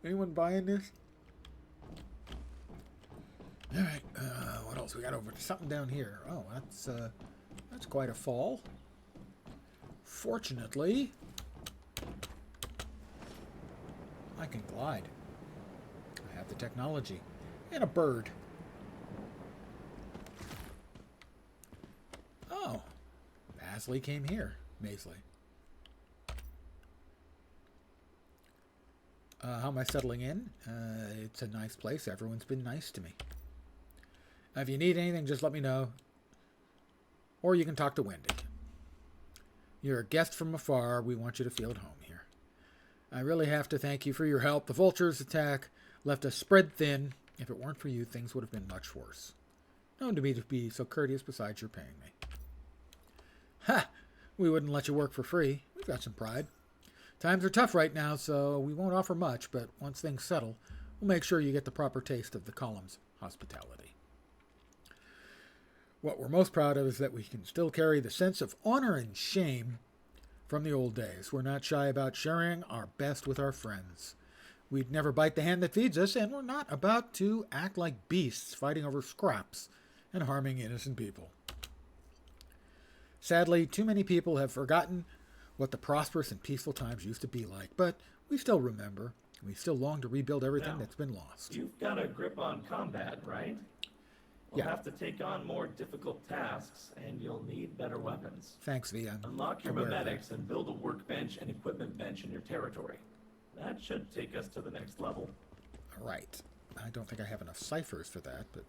Anyone buying this? All right. What else we got over? Something down here. Oh, that's quite a fall. Fortunately, I can glide. I have the technology and a bird. Oh, Basley came here. Maisley. How am I settling in? It's a nice place. Everyone's been nice to me. If you need anything, just let me know. Or you can talk to Wendy. You're a guest from afar. We want you to feel at home here. I really have to thank you for your help. The vultures' attack left us spread thin. If it weren't for you, things would have been much worse. Known to me to be so courteous, besides you're paying me. Ha! We wouldn't let you work for free. We've got some pride. Times are tough right now, so we won't offer much, but once things settle, we'll make sure you get the proper taste of the column's hospitality. What we're most proud of is that we can still carry the sense of honor and shame from the old days. We're not shy about sharing our best with our friends. We'd never bite the hand that feeds us, and we're not about to act like beasts fighting over scraps and harming innocent people. Sadly, too many people have forgotten what the prosperous and peaceful times used to be like, but we still remember. We still long to rebuild everything that's been lost.
You've got a grip on combat, right? You'll have to take on more difficult tasks, and you'll need better weapons.
Thanks, V.
Unlock your memetics and build a workbench and equipment bench in your territory. That should take us to the next level.
Right. I don't think I have enough ciphers for that, but...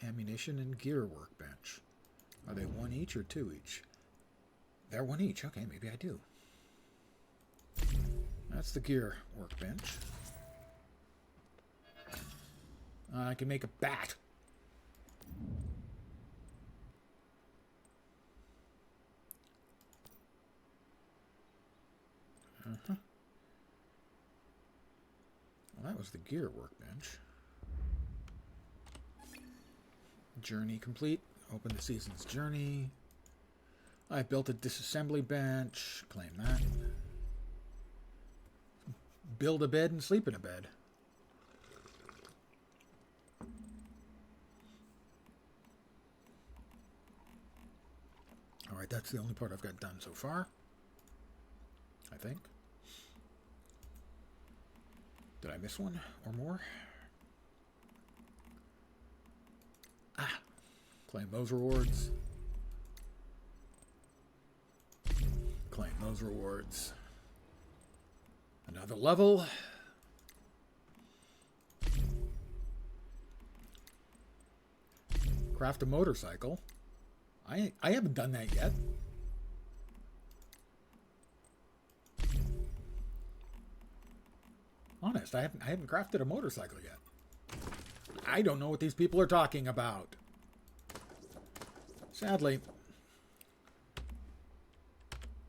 Ammunition and gear workbench. Are they 1 each or 2 each? They're 1 each. Okay, maybe I do. That's the gear workbench. I can make a bat. Well, that was the gear workbench. Journey complete. Open the season's journey. I built a disassembly bench. Claim that. Build a bed and sleep in a bed. Alright, that's the only part I've got done so far. I think. Did I miss one or more? Ah. Claim those rewards. Claim those rewards. Another level. Craft a motorcycle. I haven't done that yet. Honest, I haven't crafted a motorcycle yet. I don't know what these people are talking about. Sadly,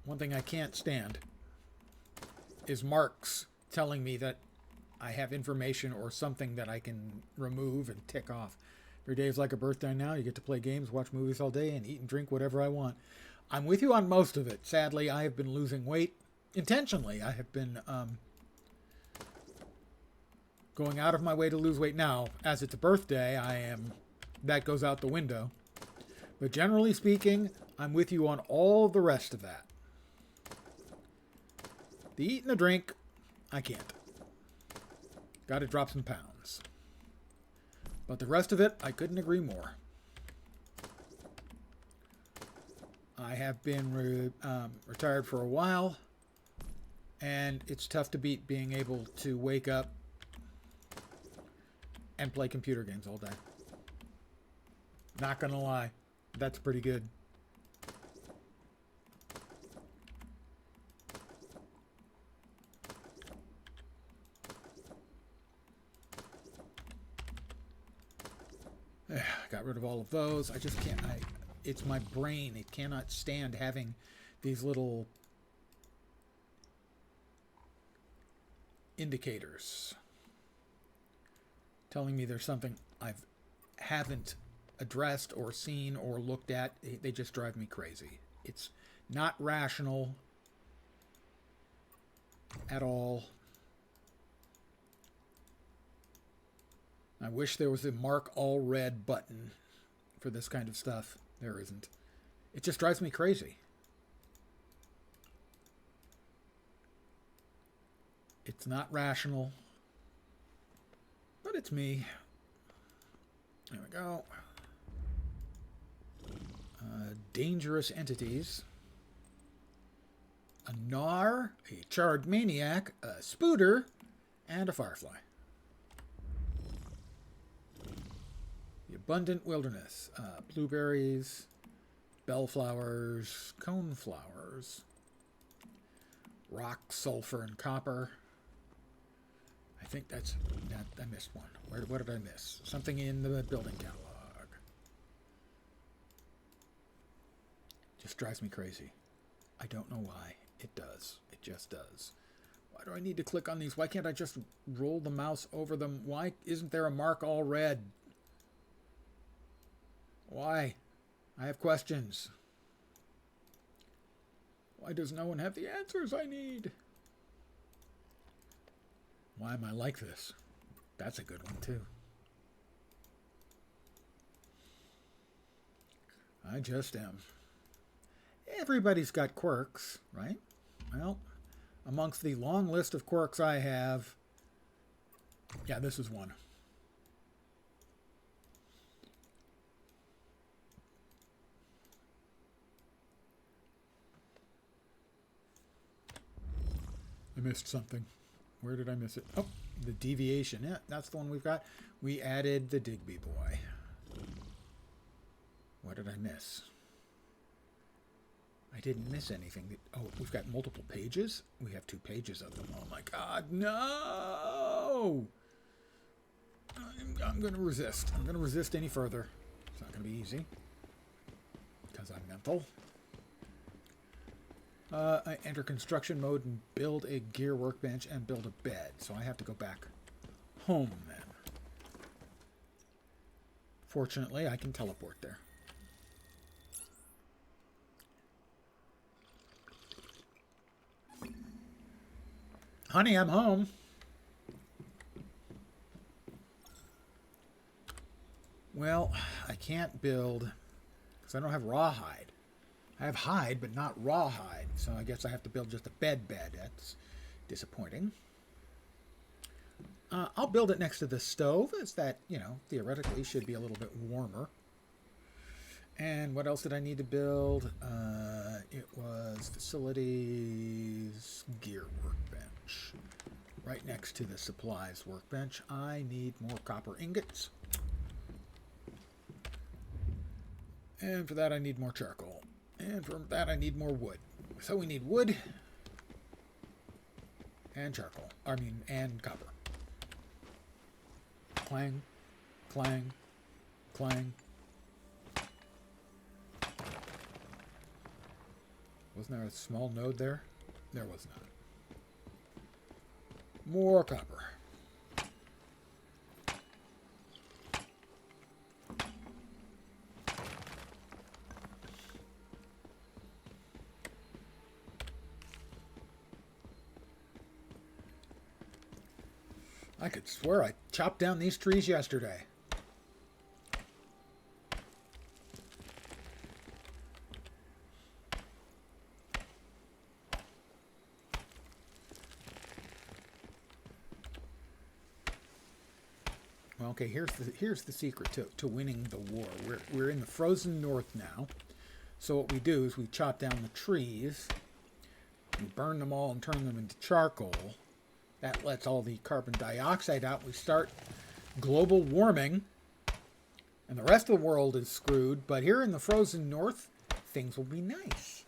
one thing I can't stand is marks telling me that I have information or something that I can remove and tick off. Every day is like a birthday now. You get to play games, watch movies all day, and eat and drink whatever I want. I'm with you on most of it. Sadly, I have been losing weight intentionally. I have been going out of my way to lose weight now. As it's a birthday, that goes out the window. But generally speaking, I'm with you on all the rest of that. The eat and the drink, I can't. Got to drop some pounds. But the rest of it, I couldn't agree more. I have been retired for a while, and it's tough to beat being able to wake up and play computer games all day. Not gonna lie, that's pretty good. Got rid of all of those. I just can't. It's my brain. It cannot stand having these little indicators telling me there's something I haven't addressed or seen or looked at. They just drive me crazy. It's not rational at all. I wish there was a mark all red button for this kind of stuff. There isn't. It just drives me crazy. It's not rational, but it's me. There we go. Dangerous entities. A Gnar, a Charred Maniac, a Spooter, and a Firefly. The Abundant Wilderness. Blueberries, bellflowers, coneflowers, rock, sulfur, and copper. I think that's... I missed one. What did I miss? Something in the building catalog. Just drives me crazy. I don't know why. It does. It just does. Why do I need to click on these? Why can't I just roll the mouse over them? Why isn't there a mark all red? Why? I have questions. Why does no one have the answers I need? Why am I like this? That's a good one, too. I just am. Everybody's got quirks, right? Well, amongst the long list of quirks I have, yeah, this is one. I missed something. Where did I miss it? Oh, the deviation. Yeah, that's the one we've got. We added the Digby boy. What did I miss? I didn't miss anything. Oh, we've got multiple pages? We have 2 pages of them. Oh my god, no! I'm going to resist. I'm going to resist any further. It's not going to be easy. Because I'm mental. I enter construction mode and build a gear workbench and build a bed. So I have to go back home then. Fortunately, I can teleport there. Honey, I'm home. Well, I can't build because I don't have rawhide. I have hide, but not rawhide. So I guess I have to build just a bed. That's disappointing. I'll build it next to the stove, as that, theoretically should be a little bit warmer. And what else did I need to build? It was facilities, gear workbench. Right next to the supplies workbench. I need more copper ingots. And for that I need more charcoal. And for that I need more wood. So we need wood and charcoal. And copper. Clang, clang, clang. Wasn't there a small node there? There was not. More copper. I could swear I chopped down these trees yesterday. Well, okay, here's the secret to winning the war. We're in the frozen north now. So what we do is we chop down the trees, we burn them all and turn them into charcoal. That lets all the carbon dioxide out. We start global warming, and the rest of the world is screwed. But here in the frozen north, things will be nice.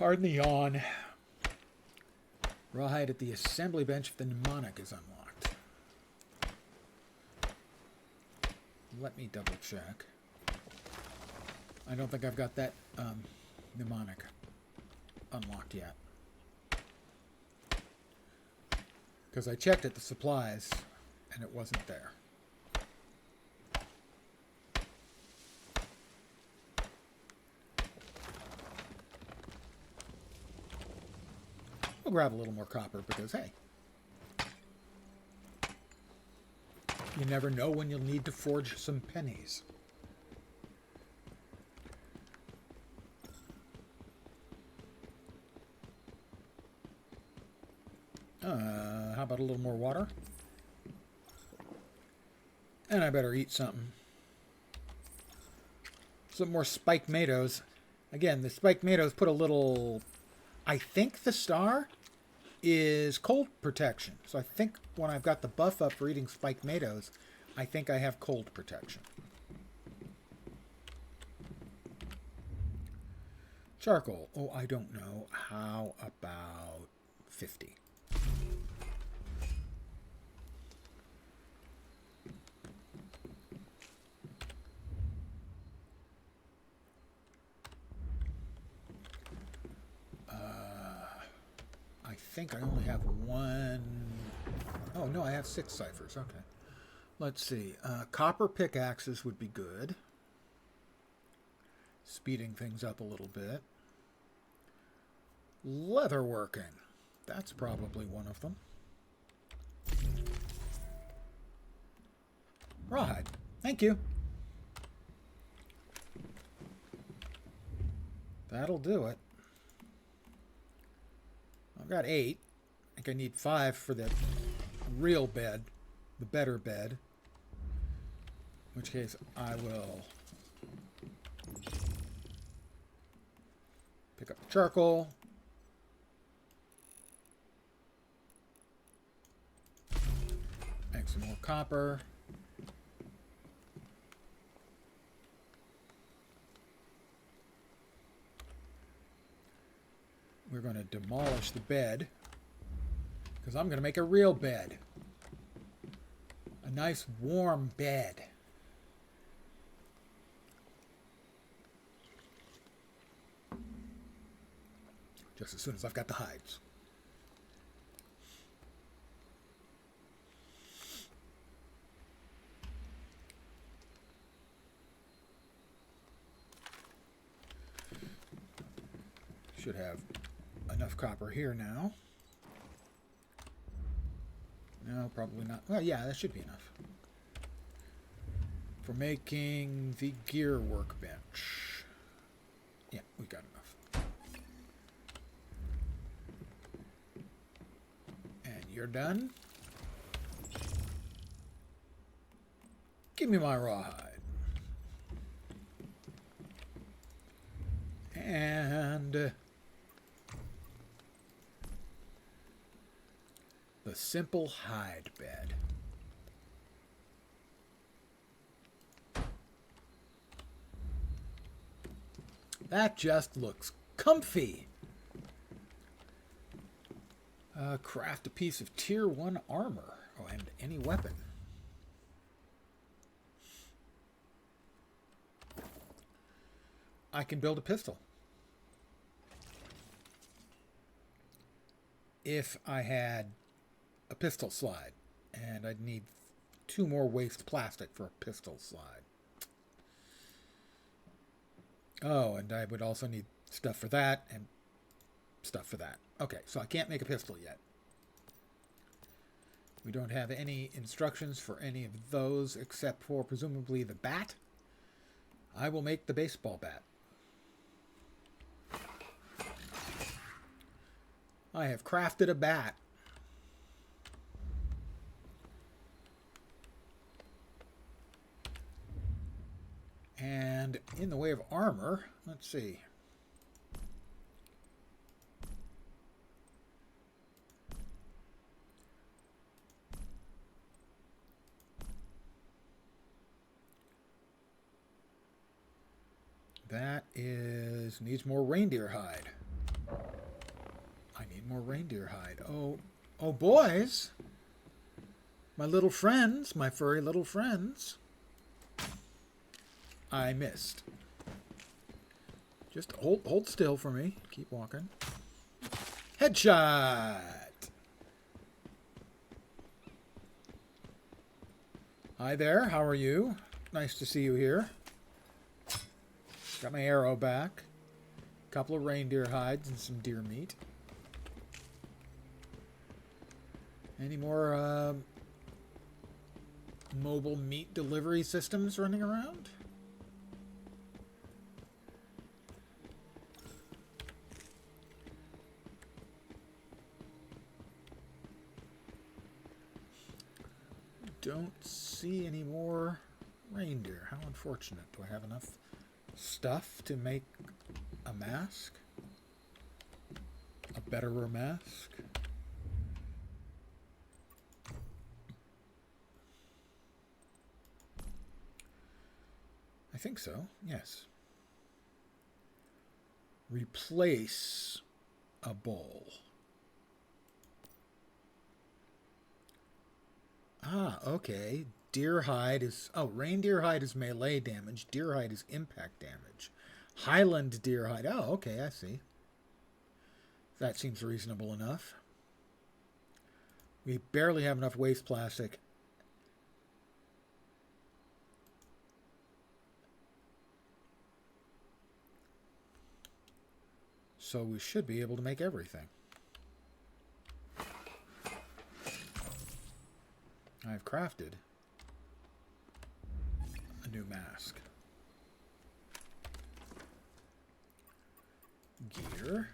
Pardon the yawn. Rawhide at the assembly bench if the mnemonic is unlocked. Let me double check. I don't think I've got that mnemonic unlocked yet. Because I checked at the supplies and it wasn't there. We'll grab a little more copper because, hey, you never know when you'll need to forge some pennies. How about a little more water? And I better eat something. Some more spiked tomatoes. Again, the spiked tomatoes put a little... I think the star is cold protection. So I think when I've got the buff up for eating spiked tomatoes, I think I have cold protection. Charcoal. Oh, I don't know. How about 50? I think I only have one. Oh, no, I have 6 ciphers. Okay. Let's see. Copper pickaxes would be good. Speeding things up a little bit. Leatherworking. That's probably one of them. Rawhide. Thank you. That'll do it. I've got 8. I think I need 5 for the real bed, the better bed. In which case I will pick up the charcoal. Make some more copper. We're going to demolish the bed because I'm going to make a real bed. A nice warm bed. Just as soon as I've got the hides. Should have enough copper here now. No, probably not. Well, yeah, that should be enough. For making the gear workbench. Yeah, we got enough. And you're done? Give me my rawhide. And the simple hide bed. That just looks comfy. Craft a piece of tier 1 armor. Oh, and any weapon. I can build a pistol. If I had a pistol slide, and I'd need 2 more waste plastic for a pistol slide. Oh, and I would also need stuff for that and stuff for that. Okay, so I can't make a pistol yet. We don't have any instructions for any of those except for presumably the bat. I will make the baseball bat. I have crafted a bat. And in the way of armor, let's see. That needs more reindeer hide. More reindeer hide. Oh, boys. My little friends, my furry little friends. I missed. Just hold still for me. Keep walking. Headshot. Hi there. How are you? Nice to see you here. Got my arrow back. A couple of reindeer hides and some deer meat. Any more mobile meat delivery systems running around? Don't see any more reindeer. How unfortunate. Do I have enough stuff to make a mask? A betterer mask? I think so, yes. Replace a bowl. Ah, okay. Deer hide is... Oh, reindeer hide is melee damage. Deer hide is impact damage. Highland deer hide. Oh, okay, I see. That seems reasonable enough. We barely have enough waste plastic. So we should be able to make everything. I've crafted a new mask. Gear.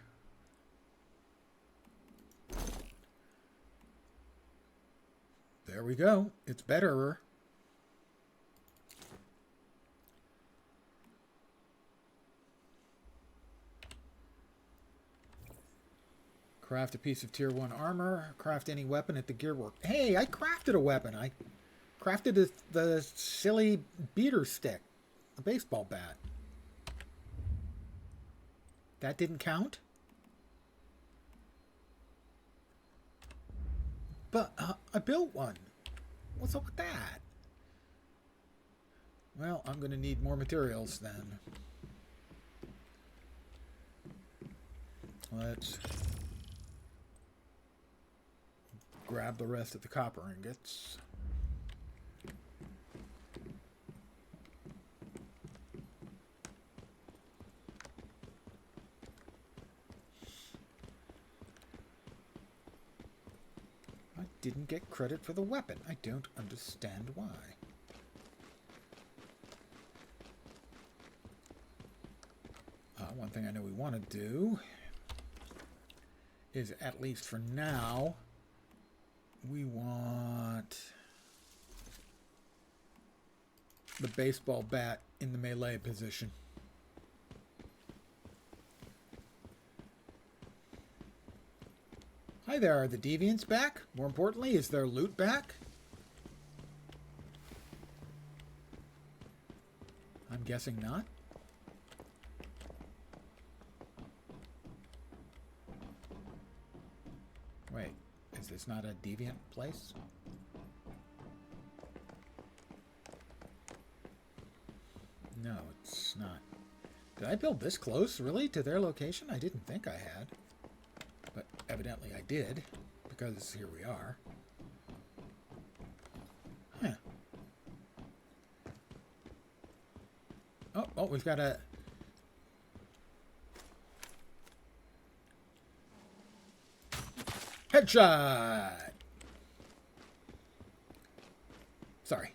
There we go. It's betterer. Craft a piece of tier 1 armor. Craft any weapon at the gearwork. Hey, I crafted a weapon. I crafted the silly beater stick. A baseball bat. That didn't count? But I built one. What's up with that? Well, I'm going to need more materials then. Let's grab the rest of the copper ingots. I didn't get credit for the weapon. I don't understand why. One thing I know we want to do is, at least for now, we want the baseball bat in the melee position. Hi there, are the deviants back? More importantly, is their loot back? I'm guessing not. Wait, is this not a deviant place? No, it's not. Did I build this close, really, to their location? I didn't think I had. But evidently I did, because here we are. Huh. Oh, we've got a... Headshot! Sorry.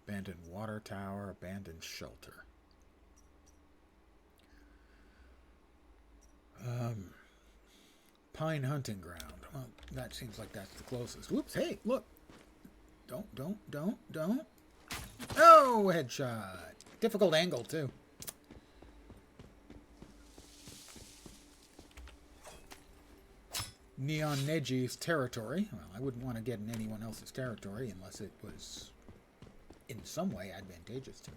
Abandoned water tower, abandoned shelter. Pine hunting ground. Well, that seems like that's the closest. Whoops, hey, look. Don't. Oh, headshot. Difficult angle, too. Neon Neji's territory. Well, I wouldn't want to get in anyone else's territory unless it was in some way advantageous to me.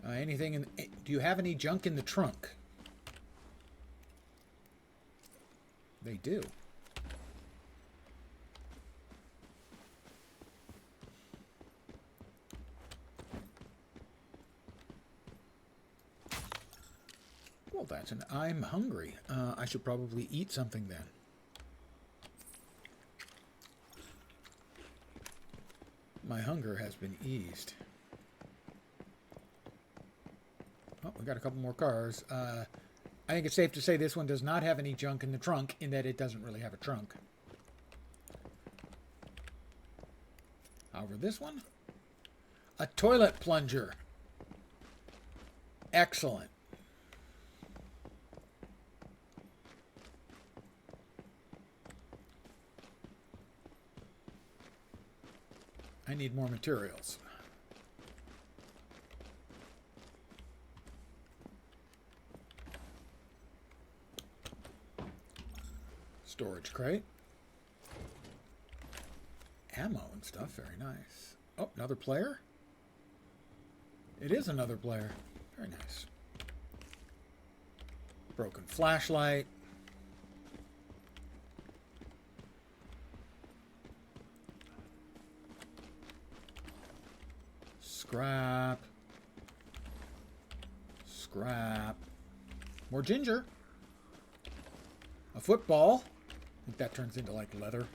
Anything in... Do you have any junk in the trunk? They do. Well, that's an... I'm hungry. I should probably eat something then. My hunger has been eased. Oh, we got a couple more cars. I think it's safe to say this one does not have any junk in the trunk, in that it doesn't really have a trunk. However, this one? A toilet plunger. Excellent. I need more materials. Storage crate. Ammo and stuff, very nice. Oh, another player? It is another player. Very nice. Broken flashlight. Scrap. Scrap. More ginger. A football. I think that turns into like leather.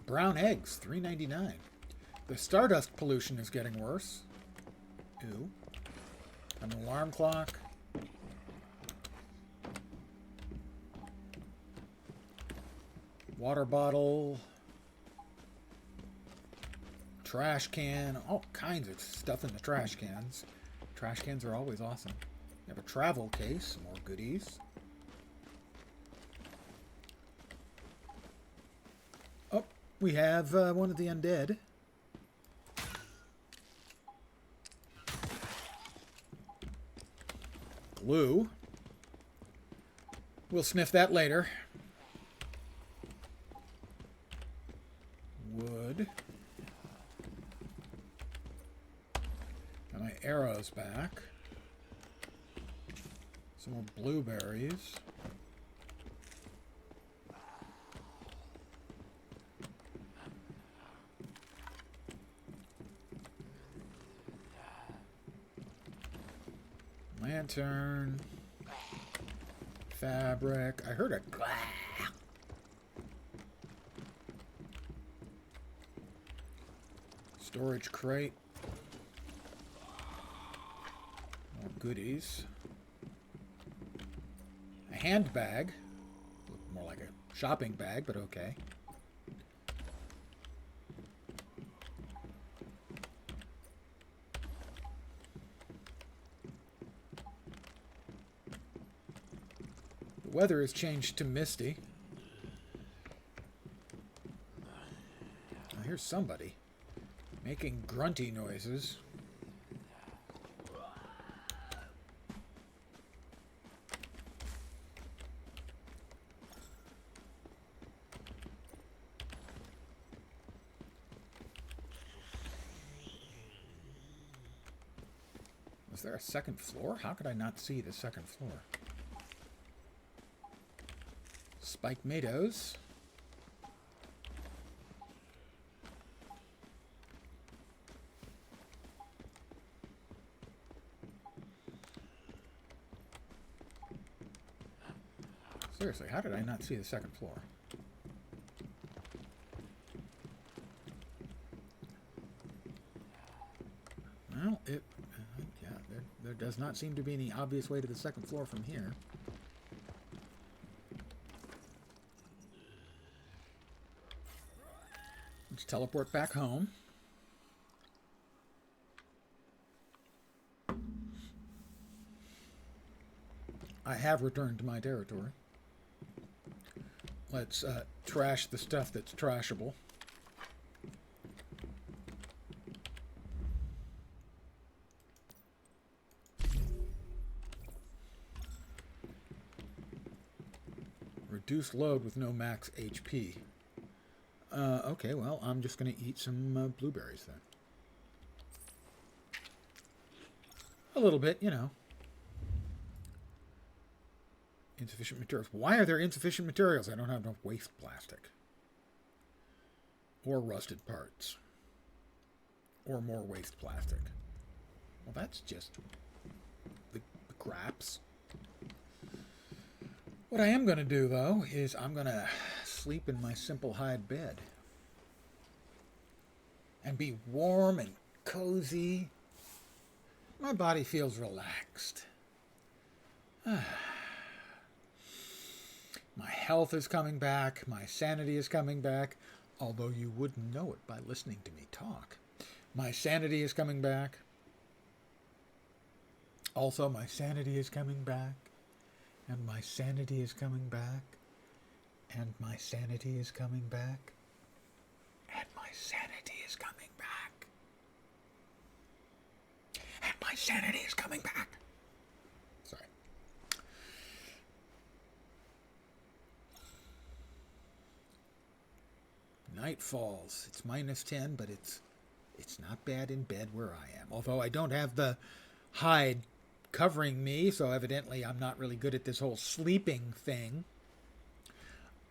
Brown eggs, $3.99. The stardust pollution is getting worse. Ew. An alarm clock. Water bottle. Trash can. All kinds of stuff in the trash cans. Trash cans are always awesome. You have a travel case, more goodies. Oh, we have one of the undead. Glue. We'll sniff that later. Wood. Got my arrows back. Some more blueberries. Lantern. Fabric. I heard a storage crate. More goodies. A handbag. Looked more like a shopping bag, but okay. The weather has changed to misty. I hear somebody making grunty noises. Was there a second floor? How could I not see the second floor? Spike Meadows. Seriously, how did I not see the second floor? Well, yeah, there does not seem to be any obvious way to the second floor from here. Let's teleport back home. I have returned to my territory. Let's trash the stuff that's trashable. reduced load with no max HP. Okay, well, I'm just going to eat some blueberries then. A little bit, you know. Insufficient materials. Why are there insufficient materials? I don't have enough waste plastic. Or rusted parts. Or more waste plastic. Well, that's just the craps. What I am going to do, though, is I'm going to sleep in my simple hide bed. And be warm and cozy. My body feels relaxed. My health is coming back. My sanity is coming back. Although you wouldn't know it by listening to me talk. My sanity is coming back. Also, my sanity is coming back. And my sanity is coming back. And my sanity is coming back. And my sanity is coming back. And my sanity is coming back. Sorry. Night falls. It's -10, but it's not bad in bed where I am. Although I don't have the hide covering me, so evidently I'm not really good at this whole sleeping thing.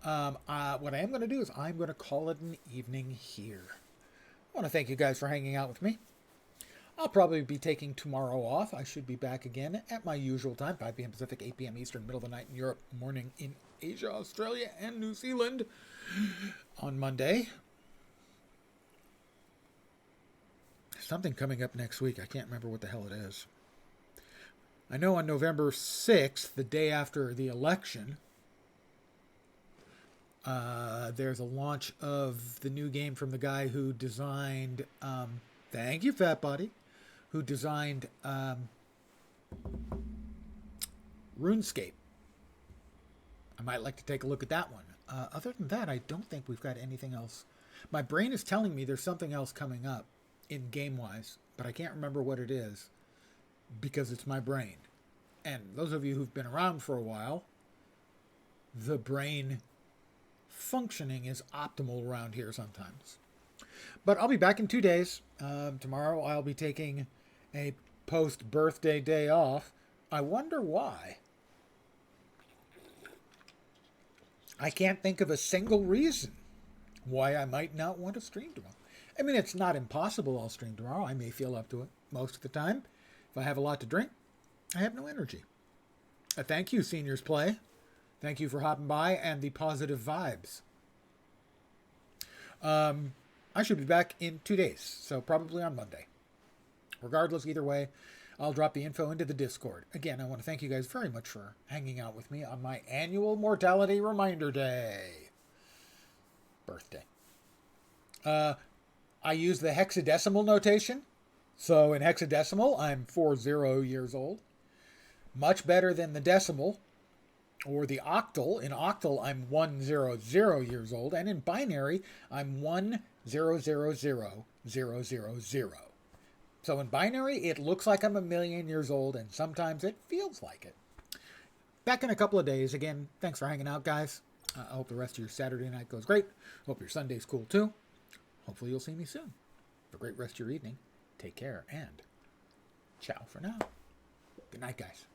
What I am going to do is I'm going to call it an evening here. I want to thank you guys for hanging out with me. I'll probably be taking tomorrow off. I should be back again at my usual time, 5 p.m. Pacific, 8 p.m. Eastern, middle of the night in Europe, morning in Asia, Australia, and New Zealand on Monday. Something coming up next week. I can't remember what the hell it is. I know on November 6th, the day after the election, there's a launch of the new game from the guy who designed, thank you, Fat Body, who designed RuneScape. I might like to take a look at that one. Other than that, I don't think we've got anything else. My brain is telling me there's something else coming up in game-wise, but I can't remember what it is because it's my brain. And those of you who've been around for a while, the brain functioning is optimal around here sometimes. But I'll be back in 2 days. Tomorrow I'll be taking a post-birthday day off. I wonder why. I can't think of a single reason why I might not want to stream tomorrow. I mean, it's not impossible I'll stream tomorrow. I may feel up to it most of the time. If I have a lot to drink, I have no energy. Thank you, Seniors Play. Thank you for hopping by and the positive vibes. I should be back in 2 days, so probably on Monday. Regardless, either way, I'll drop the info into the Discord. Again, I want to thank you guys very much for hanging out with me on my annual Mortality Reminder Day. Birthday. I use the hexadecimal notation. So in hexadecimal, I'm 40 years old. Much better than the decimal or the octal. In octal, I'm 100 years old. And in binary, I'm 10000000. So in binary, it looks like I'm 1,000,000 years old, and sometimes it feels like it. Back in a couple of days. Again, thanks for hanging out, guys. I hope the rest of your Saturday night goes great. Hope your Sunday's cool, too. Hopefully you'll see me soon. Have a great rest of your evening. Take care, and ciao for now. Good night, guys.